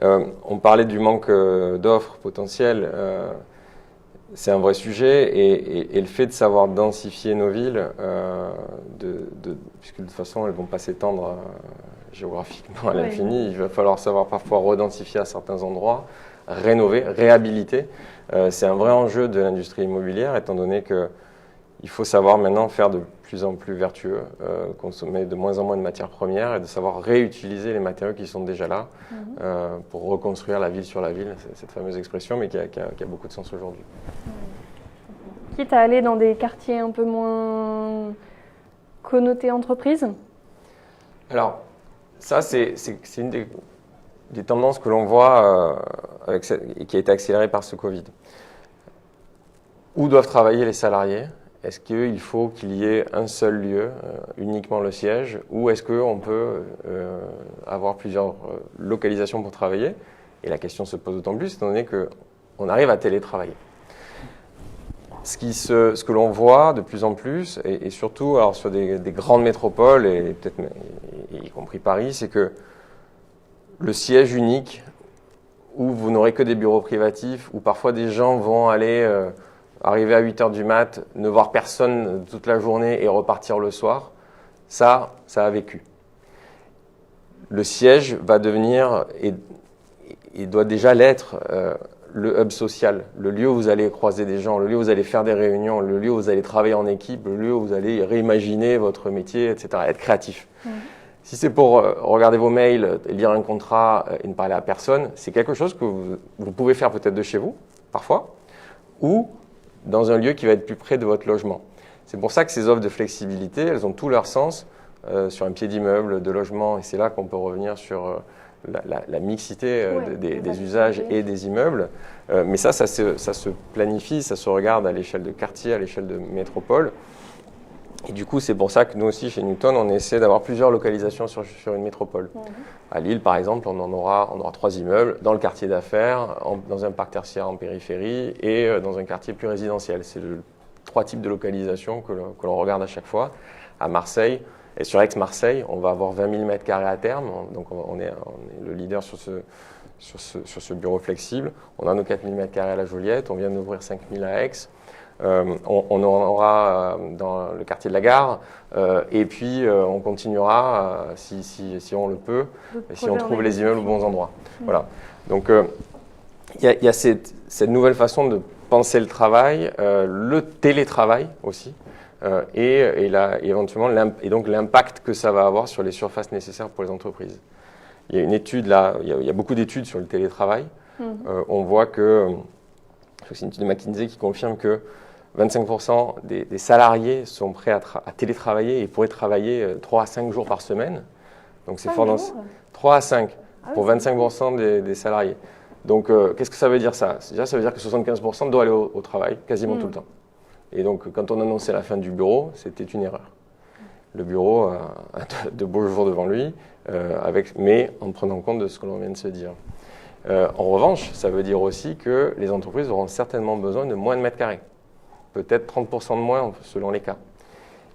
On parlait du manque d'offres potentielles. C'est un vrai sujet. Et le fait de savoir densifier nos villes, puisque de toute façon, elles ne vont pas s'étendre géographiquement à l'infini. Il va falloir savoir parfois redensifier à certains endroits, rénover, réhabiliter. C'est un vrai enjeu de l'industrie immobilière, étant donné qu'il faut savoir maintenant faire de plus en plus vertueux, consommer de moins en moins de matières premières et de savoir réutiliser les matériaux qui sont déjà là pour reconstruire la ville sur la ville, cette fameuse expression, mais qui a beaucoup de sens aujourd'hui. Quitte à aller dans des quartiers un peu moins connotés entreprises? Alors, ça, c'est une des tendances que l'on voit et qui a été accélérée par ce Covid. Où doivent travailler les salariés? Est-ce qu'il faut qu'il y ait un seul lieu, uniquement le siège, ou est-ce qu'on peut avoir plusieurs localisations pour travailler? Et la question se pose d'autant plus, étant donné qu'on arrive à télétravailler. Ce que l'on voit de plus en plus, et surtout alors sur des grandes métropoles, et peut-être y compris Paris, c'est que le siège unique, où vous n'aurez que des bureaux privatifs, où parfois des gens vont arriver à 8h du mat, ne voir personne toute la journée et repartir le soir, ça a vécu. Le siège va devenir, et doit déjà l'être, le hub social, le lieu où vous allez croiser des gens, le lieu où vous allez faire des réunions, le lieu où vous allez travailler en équipe, le lieu où vous allez réimaginer votre métier, etc., être créatif. Si c'est pour regarder vos mails, lire un contrat et ne parler à personne, c'est quelque chose que vous pouvez faire peut-être de chez vous, parfois, ou dans un lieu qui va être plus près de votre logement. C'est pour ça que ces offres de flexibilité, elles ont tout leur sens sur un pied d'immeuble, de logement, et c'est là qu'on peut revenir sur la mixité des usages et des immeubles. Mais ça se planifie, ça se regarde à l'échelle de quartier, à l'échelle de métropole. Et du coup, c'est pour ça que nous aussi, chez Newton, on essaie d'avoir plusieurs localisations sur une métropole. À Lille, par exemple, on aura 3 immeubles dans le quartier d'affaires, dans un parc tertiaire en périphérie et dans un quartier plus résidentiel. C'est 3 types de localisations que l'on regarde à chaque fois. À Marseille, et sur Aix-Marseille, on va avoir 20 000 m² à terme. Donc, on est le leader sur ce bureau flexible. On a nos 4 000 m² à la Joliette. On vient d'ouvrir 5 000 à Aix. On en aura dans le quartier de la Gare. Et puis, on continuera, si on le peut, et si on trouve les immeubles aux bons endroits. Voilà. Donc, il y a cette nouvelle façon de penser le travail, le télétravail aussi. Et éventuellement, donc l'impact que ça va avoir sur les surfaces nécessaires pour les entreprises. Il y a une étude là, il y a beaucoup d'études sur le télétravail. On voit que, c'est une étude de McKinsey qui confirme que 25% des salariés sont prêts à télétravailler et pourraient travailler 3 à 5 jours par semaine. Donc c'est fort dans 3 à 5 pour 25% des salariés. Donc qu'est-ce que ça veut dire ça? Déjà, ça veut dire que 75% doivent aller au travail quasiment tout le temps. Et donc, quand on annonçait la fin du bureau, c'était une erreur. Le bureau a de beaux jours devant lui, mais en prenant compte de ce que l'on vient de se dire. En revanche, ça veut dire aussi que les entreprises auront certainement besoin de moins de mètres carrés. Peut-être 30% de moins selon les cas.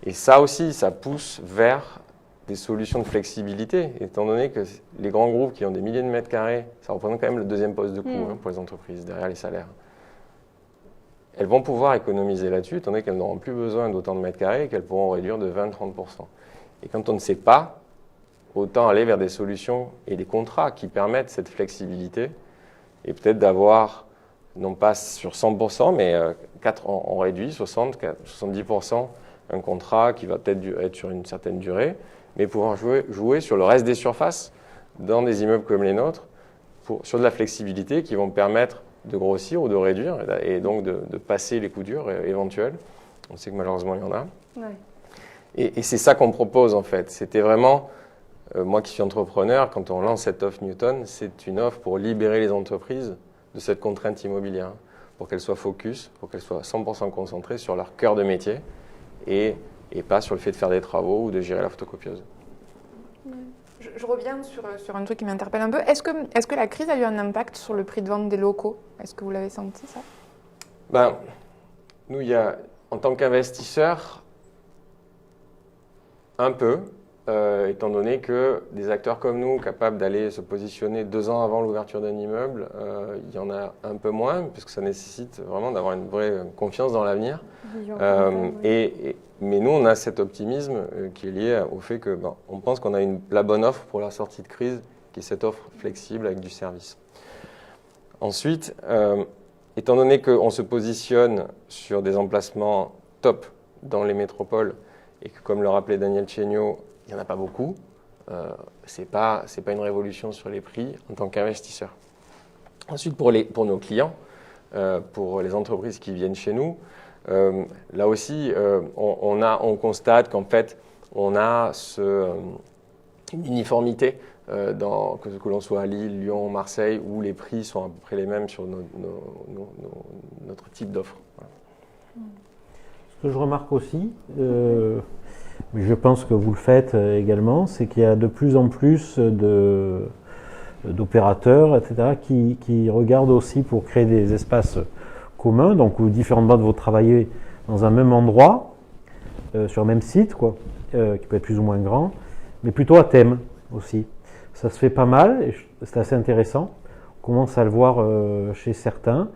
Et ça aussi, ça pousse vers des solutions de flexibilité, étant donné que les grands groupes qui ont des milliers de mètres carrés, ça représente quand même le deuxième poste de coût pour les entreprises, derrière les salaires. Elles vont pouvoir économiser là-dessus, étant donné qu'elles n'auront plus besoin d'autant de mètres carrés et qu'elles pourront réduire de 20-30%. Et quand on ne sait pas, autant aller vers des solutions et des contrats qui permettent cette flexibilité et peut-être d'avoir, non pas sur 100%, mais on réduit 60-70%, un contrat qui va peut-être être sur une certaine durée, mais pouvoir jouer sur le reste des surfaces dans des immeubles comme les nôtres, sur de la flexibilité qui vont permettre de grossir ou de réduire, et donc de passer les coups durs éventuels. On sait que malheureusement, il y en a. Ouais. Et c'est ça qu'on propose, en fait. C'était vraiment, moi qui suis entrepreneur, quand on lance cette offre Newton, c'est une offre pour libérer les entreprises de cette contrainte immobilière, pour qu'elles soient focus, pour qu'elles soient 100% concentrées sur leur cœur de métier, et pas sur le fait de faire des travaux ou de gérer la photocopieuse. Ouais. Je reviens sur un truc qui m'interpelle un peu. Est-ce que la crise a eu un impact sur le prix de vente des locaux? Est-ce que vous l'avez senti, ça? Nous, en tant qu'investisseurs, un peu. étant donné que des acteurs comme nous, capables d'aller se positionner 2 ans avant l'ouverture d'un immeuble, il y en a un peu moins, puisque ça nécessite vraiment d'avoir une vraie confiance dans l'avenir. Mais nous, on a cet optimisme qui est lié au fait que on pense qu'on a la bonne offre pour la sortie de crise, qui est cette offre flexible avec du service. Ensuite, étant donné qu'on se positionne sur des emplacements top dans les métropoles, et que, comme le rappelait Daniel Chéniaud, il n'y en a pas beaucoup, ce n'est pas une révolution sur les prix en tant qu'investisseur. Ensuite, pour nos clients, pour les entreprises qui viennent chez nous, là aussi, on constate qu'en fait, on a une uniformité, que l'on soit à Lille, Lyon, Marseille, où les prix sont à peu près les mêmes sur notre type d'offre. Voilà. Ce que je remarque aussi, mais je pense que vous le faites également, c'est qu'il y a de plus en plus d'opérateurs, etc., qui regardent aussi pour créer des espaces communs, donc où différentes boîtes vont travailler dans un même endroit, sur le même site, quoi, qui peut être plus ou moins grand, mais plutôt à thème aussi. Ça se fait pas mal, et c'est assez intéressant. On commence à le voir chez certains.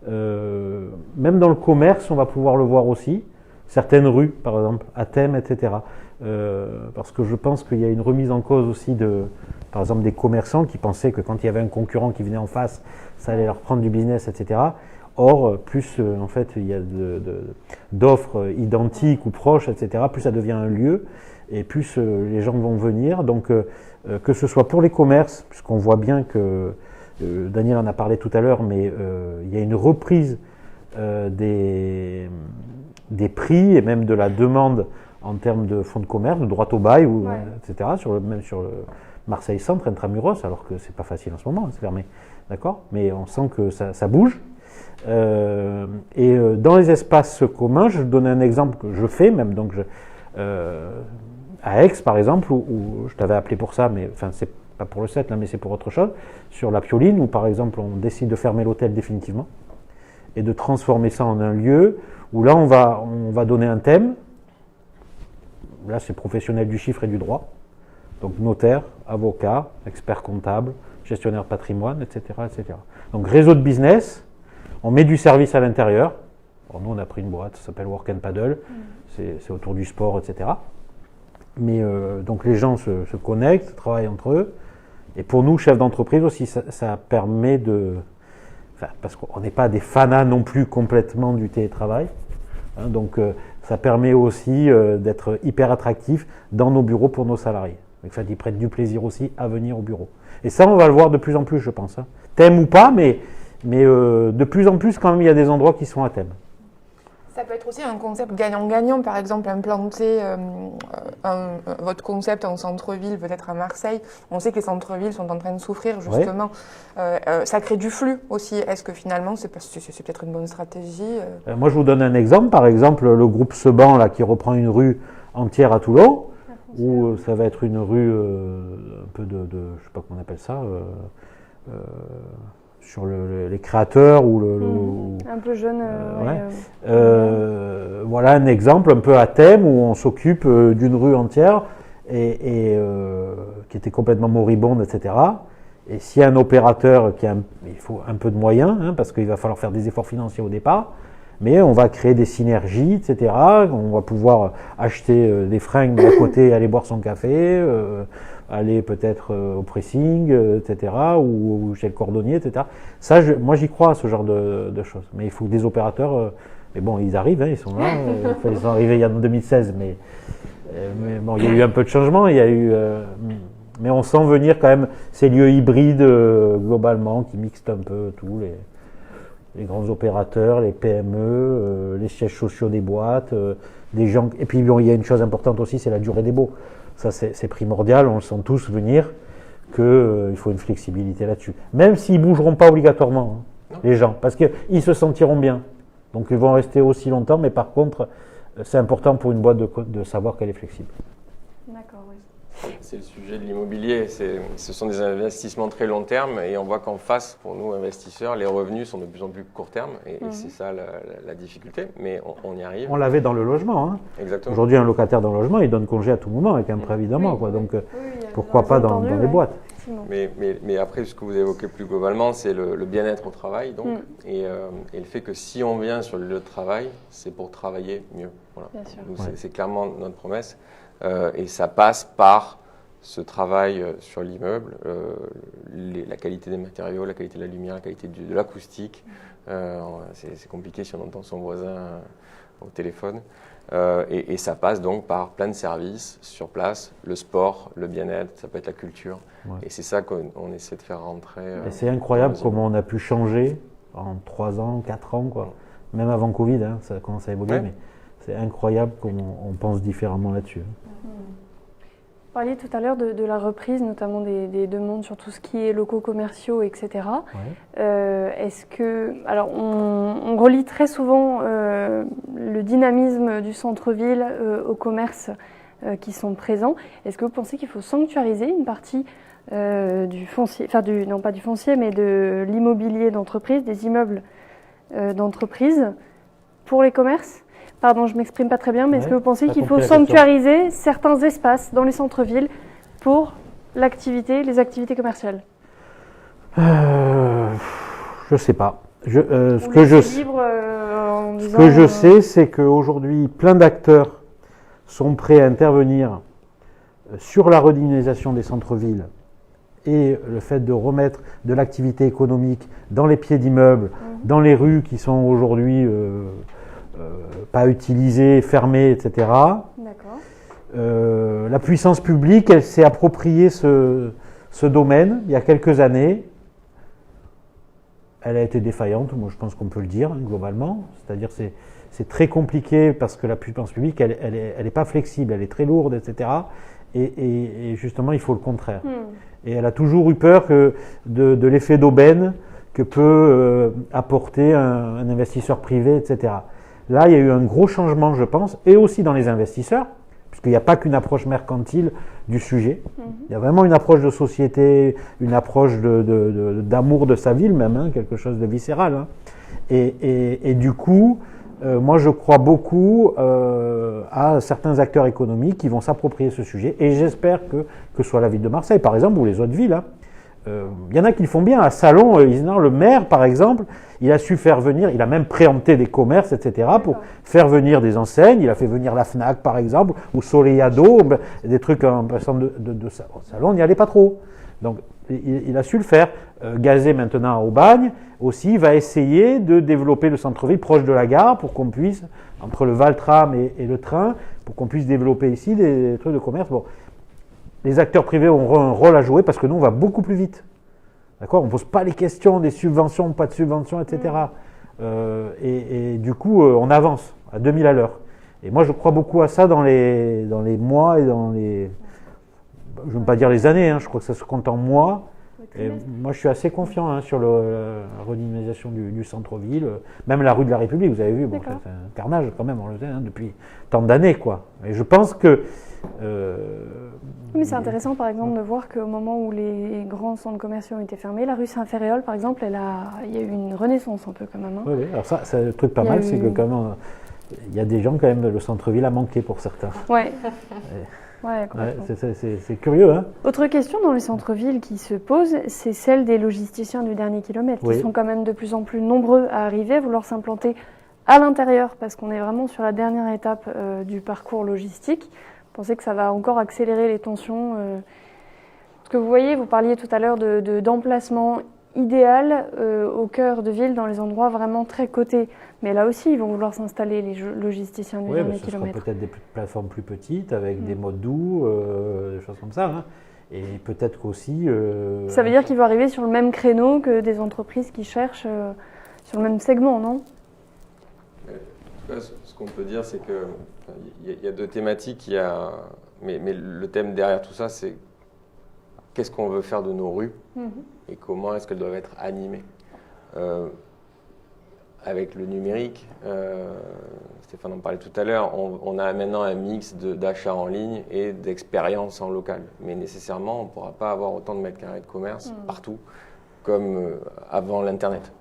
Même dans le commerce, on va pouvoir le voir aussi. Certaines rues, par exemple, à thème, etc. Parce que je pense qu'il y a une remise en cause aussi par exemple, des commerçants qui pensaient que quand il y avait un concurrent qui venait en face, ça allait leur prendre du business, etc. Or, plus en fait il y a d'offres identiques ou proches, etc., plus ça devient un lieu et plus les gens vont venir. Donc, que ce soit pour les commerces, puisqu'on voit bien que Daniel en a parlé tout à l'heure, mais il y a une reprise des prix et même de la demande en termes de fonds de commerce, de droit au bail, etc., même sur le Marseille Centre, Intramuros, alors que c'est pas facile en ce moment, c'est fermé, d'accord ? Mais on sent que ça bouge. Et dans les espaces communs, je donne un exemple que je fais même, donc à Aix par exemple, où je t'avais appelé pour ça, mais enfin c'est pas pour le 7 là, mais c'est pour autre chose, sur la Pioline, où par exemple on décide de fermer l'hôtel définitivement et de transformer ça en un lieu où là on va donner un thème. Là c'est professionnel du chiffre et du droit, donc notaire, avocat, expert comptable, gestionnaire patrimoine, etc., etc. Donc réseau de business, on met du service à l'intérieur. Bon, nous on a pris une boîte, ça s'appelle Work and Paddle, c'est autour du sport, etc. Mais donc les gens se connectent, travaillent entre eux. Et pour nous, chefs d'entreprise aussi, ça permet parce qu'on n'est pas des fanas non plus complètement du télétravail. Hein, donc ça permet aussi d'être hyper attractif dans nos bureaux pour nos salariés. En fait, ils prennent du plaisir aussi à venir au bureau. Et ça, on va le voir de plus en plus, je pense. Hein. Thème ou pas, mais de plus en plus, quand même, il y a des endroits qui sont à thème. Ça peut être aussi un concept gagnant-gagnant, par exemple implanter votre concept en centre-ville, peut-être à Marseille. On sait que les centres-villes sont en train de souffrir justement. Ça crée du flux aussi. Est-ce que finalement c'est peut-être une bonne stratégie Moi je vous donne un exemple. Par exemple le groupe Seban là, qui reprend une rue entière à Toulon, où ça va être une rue un peu je sais pas comment on appelle ça, sur les créateurs ou un peu jeune. Voilà un exemple un peu à thème où on s'occupe d'une rue entière et qui était complètement moribonde, etc. Et s'il y a un opérateur il faut un peu de moyens, hein, parce qu'il va falloir faire des efforts financiers au départ, mais on va créer des synergies, etc. On va pouvoir acheter des fringues à côté, aller boire son café, aller peut-être au pressing, etc., ou chez le cordonnier, etc. Ça, moi, j'y crois à ce genre de choses. Mais il faut des opérateurs, mais bon, ils arrivent, hein, ils sont là. Ils sont arrivés il y a en 2016, mais bon, il y a eu un peu de changement. Il y a eu, mais on sent venir quand même ces lieux hybrides globalement qui mixent un peu tous les grands opérateurs, les PME, les sièges sociaux des boîtes, des gens. Et puis bon, il y a une chose importante aussi, c'est la durée des baux. Ça, c'est primordial, on le sent tous venir, qu'il faut une flexibilité là-dessus. Même s'ils ne bougeront pas obligatoirement, hein, les gens, parce qu'ils se sentiront bien. Donc ils vont rester aussi longtemps, mais par contre, c'est important pour une boîte de savoir qu'elle est flexible. D'accord, oui. C'est le sujet de l'immobilier. Ce sont des investissements très long terme et on voit qu'en face, pour nous investisseurs, les revenus sont de plus en plus court terme et c'est ça la difficulté, mais on y arrive. On l'avait dans le logement. Hein. Exactement. Aujourd'hui, un locataire dans le logement, il donne congé à tout moment avec un préavis d'un mois. Quoi. Donc, pourquoi pas dans les boîtes? Mais après, ce que vous évoquez plus globalement, c'est le bien-être au travail. Donc, et le fait que si on vient sur le lieu de travail, c'est pour travailler mieux. Voilà. C'est clairement notre promesse. Et ça passe par ce travail sur l'immeuble, la qualité des matériaux, la qualité de la lumière, la qualité de l'acoustique. C'est compliqué si on entend son voisin au téléphone. Et ça passe donc par plein de services sur place, le sport, le bien-être, ça peut être la culture. Ouais. Et c'est ça qu'on essaie de faire rentrer. Et c'est incroyable comment on a pu changer en 3 ans, 4 ans, quoi. Même avant Covid, hein, ça commence à évoluer, mais c'est incroyable comment on pense différemment là-dessus. Vous parliez tout à l'heure de la reprise, notamment des demandes sur tout ce qui est locaux commerciaux, etc. Est-ce que, alors on relie très souvent le dynamisme du centre-ville aux commerces qui sont présents. Est-ce que vous pensez qu'il faut sanctuariser une partie du foncier, enfin non pas du foncier, mais de l'immobilier d'entreprise, des immeubles d'entreprise pour les commerces? Pardon, je ne m'exprime pas très bien, mais est-ce que vous pensez qu'il faut sanctuariser certains espaces dans les centres-villes pour les activités commerciales? Je ne sais pas. Ce que je sais, c'est qu'aujourd'hui, plein d'acteurs sont prêts à intervenir sur la redynamisation des centres-villes et le fait de remettre de l'activité économique dans les pieds d'immeubles, dans les rues qui sont aujourd'hui pas utilisées, fermées, etc. D'accord. La puissance publique, elle s'est appropriée ce domaine il y a quelques années. Elle a été défaillante, moi je pense qu'on peut le dire globalement. C'est-à-dire c'est très compliqué parce que la puissance publique, elle est pas flexible, elle est très lourde, etc. Et justement, il faut le contraire. Et elle a toujours eu peur de l'effet d'aubaine que peut apporter un investisseur privé, etc. Là, il y a eu un gros changement, je pense, et aussi dans les investisseurs, puisqu'il n'y a pas qu'une approche mercantile du sujet. Il y a vraiment une approche de société, une approche d'amour de sa ville même, hein, quelque chose de viscéral. Hein. Et du coup, moi je crois beaucoup à certains acteurs économiques qui vont s'approprier ce sujet, et j'espère que ce soit la ville de Marseille, par exemple, ou les autres villes. Hein. Il y en a qui le font bien. À Salon, le maire, par exemple, il a su faire venir, il a même préempté des commerces, etc., pour faire venir des enseignes. Il a fait venir la Fnac, par exemple, ou Soleado, des trucs en passant de Salon, on n'y allait pas trop. Donc, il a su le faire. Gazé, maintenant, au Bagne, aussi, va essayer de développer le centre-ville proche de la gare pour qu'on puisse, entre le Val-Tram et le train, pour qu'on puisse développer ici des trucs de commerce. Bon. Les acteurs privés auront un rôle à jouer parce que nous, on va beaucoup plus vite. D'accord ? On ne pose pas les questions des subventions, pas de subventions, etc. Et du coup, on avance à 2000 à l'heure. Et moi, je crois beaucoup à ça dans les mois et dans les... Je ne veux pas dire les années, hein, je crois que ça se compte en mois. Et moi, je suis assez confiant hein, sur la redynamisation du centre-ville. Même la rue de la République, vous avez vu, bon, c'est un carnage quand même, on le sait, hein, depuis tant d'années, quoi. Et je pense que... Mais c'est intéressant, par exemple, de voir qu'au moment où les grands centres commerciaux ont été fermés, la rue Saint-Féréol, par exemple, il y a eu une renaissance un peu quand même. Hein. Oui, alors ça, c'est le truc pas mal, c'est que quand même, il y a des gens quand même, le centre-ville a manqué pour certains. Ouais. C'est curieux. Hein. Autre question dans les centres-villes qui se pose, c'est celle des logisticiens du dernier kilomètre, qui sont quand même de plus en plus nombreux à arriver, à vouloir s'implanter à l'intérieur, parce qu'on est vraiment sur la dernière étape du parcours logistique. Vous pensez que ça va encore accélérer les tensions Parce que vous voyez, vous parliez tout à l'heure d'emplacement idéal au cœur de ville, dans les endroits vraiment très cotés. Mais là aussi, ils vont vouloir s'installer, les logisticiens du dernier kilomètre. Ce sera peut-être des plateformes plus petites, avec des modes doux, des choses comme ça. Hein. Et peut-être qu'aussi... Ça veut dire qu'ils vont arriver sur le même créneau que des entreprises qui cherchent sur le même segment, non ? Ce qu'on peut dire, c'est qu'il y a deux thématiques. Mais le thème derrière tout ça, c'est qu'est-ce qu'on veut faire de nos rues et comment est-ce qu'elles doivent être animées. avec le numérique, Stéphane en parlait tout à l'heure, on a maintenant un mix d'achats en ligne et d'expérience en local. Mais nécessairement, on ne pourra pas avoir autant de mètres carrés de commerce partout comme avant l'Internet.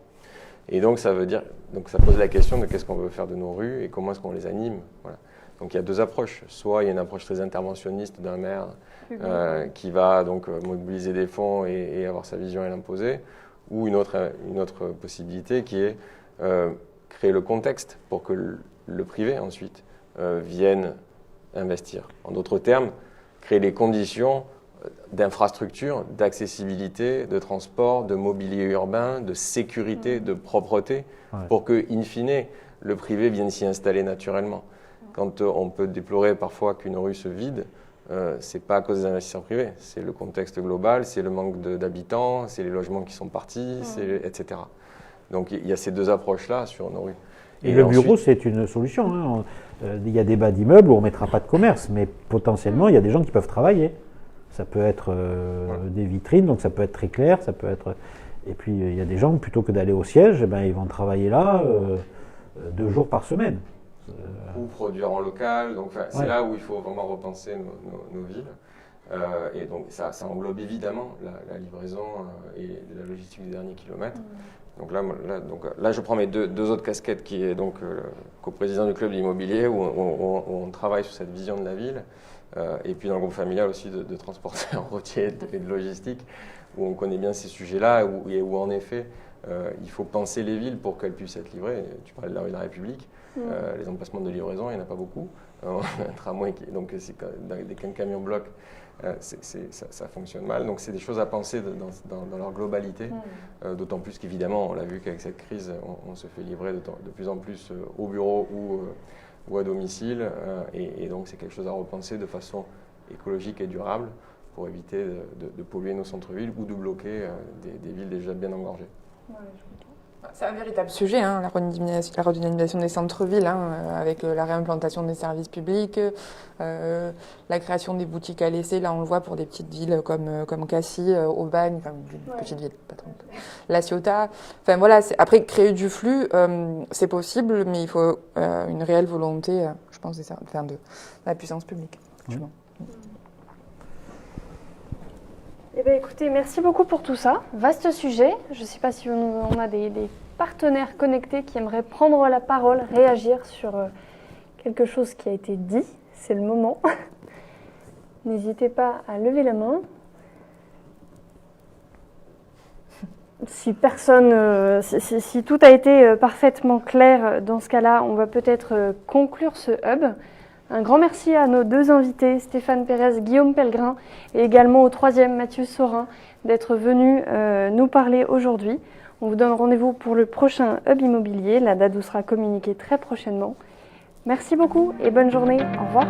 Et donc, ça pose la question de qu'est-ce qu'on veut faire de nos rues et comment est-ce qu'on les anime. Voilà. Donc, il y a deux approches. Soit il y a une approche très interventionniste d'un maire qui va donc mobiliser des fonds et avoir sa vision et l'imposer, ou une autre possibilité qui est créer le contexte pour que le privé ensuite vienne investir. En d'autres termes, créer les conditions d'infrastructure, d'accessibilité, de transport, de mobilier urbain, de sécurité, de propreté, pour que, in fine, le privé vienne s'y installer naturellement. Quand on peut déplorer parfois qu'une rue se vide, ce n'est pas à cause des investisseurs privés, c'est le contexte global, c'est le manque d'habitants, c'est les logements qui sont partis, etc. Donc il y a ces deux approches-là sur nos rues. Et le bureau, c'est une solution. Hein. Il y a des bas d'immeubles où on ne mettra pas de commerce, mais potentiellement, il y a des gens qui peuvent travailler. Ça peut être des vitrines, donc ça peut être très clair, ça peut être... Et puis, il y a des gens, plutôt que d'aller au siège, eh ben, ils vont travailler là 2 jours par semaine. Ou produire en local, donc c'est là où il faut vraiment repenser nos villes. Et donc ça englobe évidemment la livraison et la logistique du dernier kilomètre. Donc là, je prends mes deux autres casquettes, qui est donc coprésident du club de l'immobilier, où on travaille sur cette vision de la ville, et puis dans le groupe familial aussi de transporteurs routiers et de logistique, où on connaît bien ces sujets-là, et où en effet, il faut penser les villes pour qu'elles puissent être livrées. Tu parlais de la rue de la République, les emplacements de livraison, il n'y en a pas beaucoup. Un tramway, donc dès qu'un camion bloque, ça fonctionne mal. Donc c'est des choses à penser dans leur globalité, d'autant plus qu'évidemment, on l'a vu qu'avec cette crise, on se fait livrer de plus en plus au bureau ou à domicile, et donc c'est quelque chose à repenser de façon écologique et durable pour éviter de polluer nos centres-villes ou de bloquer des villes déjà bien engorgées. Ouais, je comprends. C'est un véritable sujet, hein, la redynamisation des centres-villes, hein, avec la réimplantation des services publics, la création des boutiques à laisser. Là, on le voit pour des petites villes comme Cassis, Aubagne, enfin une petite ville, pas trop. La Ciotat. Enfin voilà, après créer du flux, c'est possible, mais il faut une réelle volonté, je pense, de la puissance publique. Eh bien, écoutez, merci beaucoup pour tout ça. Vaste sujet. Je ne sais pas si on a des partenaires connectés qui aimeraient prendre la parole, réagir sur quelque chose qui a été dit. C'est le moment. N'hésitez pas à lever la main. Si personne, si tout a été parfaitement clair, dans ce cas-là, on va peut-être conclure ce hub. Un grand merci à nos deux invités, Stéphane Pérez, Guillaume Pellegrin, et également au troisième, Mathieu Saurin, d'être venus nous parler aujourd'hui. On vous donne rendez-vous pour le prochain Hub Immobilier. La date vous sera communiquée très prochainement. Merci beaucoup et bonne journée. Au revoir.